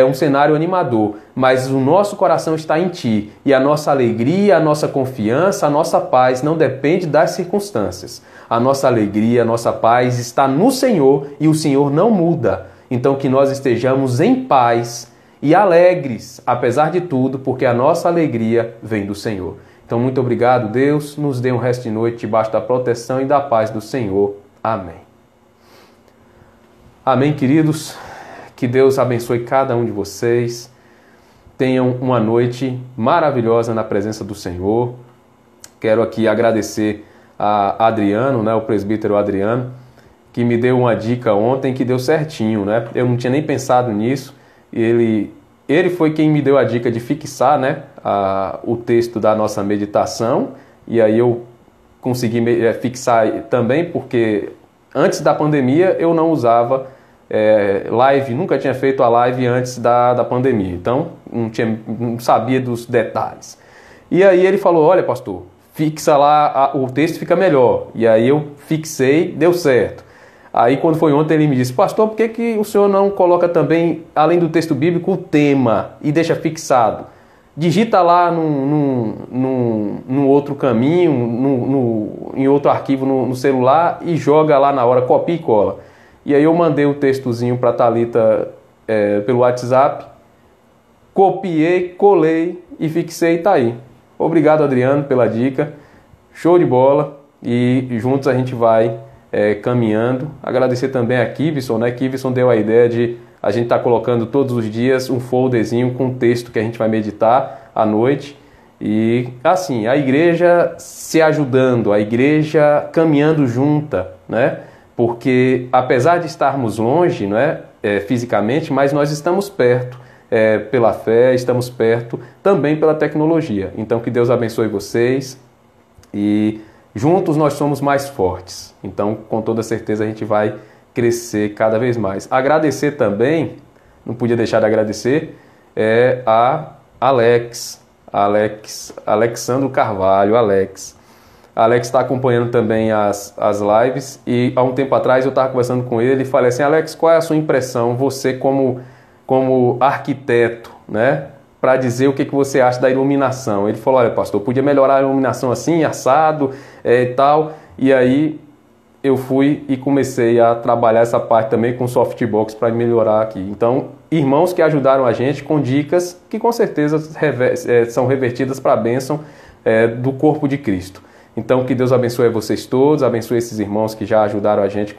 um cenário animador, mas o nosso coração está em Ti, e a nossa alegria, a nossa confiança, a nossa paz não depende das circunstâncias. A nossa alegria, a nossa paz está no Senhor e o Senhor não muda. Então que nós estejamos em paz e alegres, apesar de tudo, porque a nossa alegria vem do Senhor. Então, muito obrigado, Deus. Nos dê um resto de noite debaixo da proteção e da paz do Senhor. Amém. Amém, queridos. Que Deus abençoe cada um de vocês. Tenham uma noite maravilhosa na presença do Senhor. Quero aqui agradecer a Adriano, o presbítero Adriano, que me deu uma dica ontem que deu certinho, Eu não tinha nem pensado nisso. Ele foi quem me deu a dica de fixar, o texto da nossa meditação, e aí eu consegui fixar também, porque antes da pandemia eu não usava live, nunca tinha feito a live antes da pandemia, então não sabia dos detalhes. E aí ele falou, olha pastor, fixa lá, o texto fica melhor. E aí eu fixei, deu certo. Aí quando foi ontem ele me disse, pastor, por que o senhor não coloca também, além do texto bíblico, o tema e deixa fixado? Digita lá num outro caminho, em outro arquivo no celular e joga lá na hora, copia e cola. E aí eu mandei o textozinho para a Thalita pelo WhatsApp, copiei, colei e fixei e tá aí. Obrigado, Adriano, pela dica. Show de bola. E juntos a gente vai caminhando. Agradecer também a Kivison, Kivison deu a ideia de a gente estar colocando todos os dias um folderzinho com texto que a gente vai meditar à noite. E assim, a igreja se ajudando, a igreja caminhando junta, Porque apesar de estarmos longe, fisicamente, mas nós estamos perto pela fé, estamos perto também pela tecnologia. Então que Deus abençoe vocês e juntos nós somos mais fortes. Então com toda certeza a gente vai crescer cada vez mais. Agradecer também, não podia deixar de agradecer, a Alexandro Carvalho, Alex. Alex está acompanhando também as lives e há um tempo atrás eu estava conversando com ele e falei assim, Alex, qual é a sua impressão, você como arquiteto, né, para dizer o que você acha da iluminação? Ele falou, olha pastor, podia melhorar a iluminação assim, assado e tal, e aí eu fui e comecei a trabalhar essa parte também com softbox para melhorar aqui. Então, irmãos que ajudaram a gente com dicas que com certeza são revertidas para a bênção do corpo de Cristo. Então, que Deus abençoe vocês todos, abençoe esses irmãos que já ajudaram a gente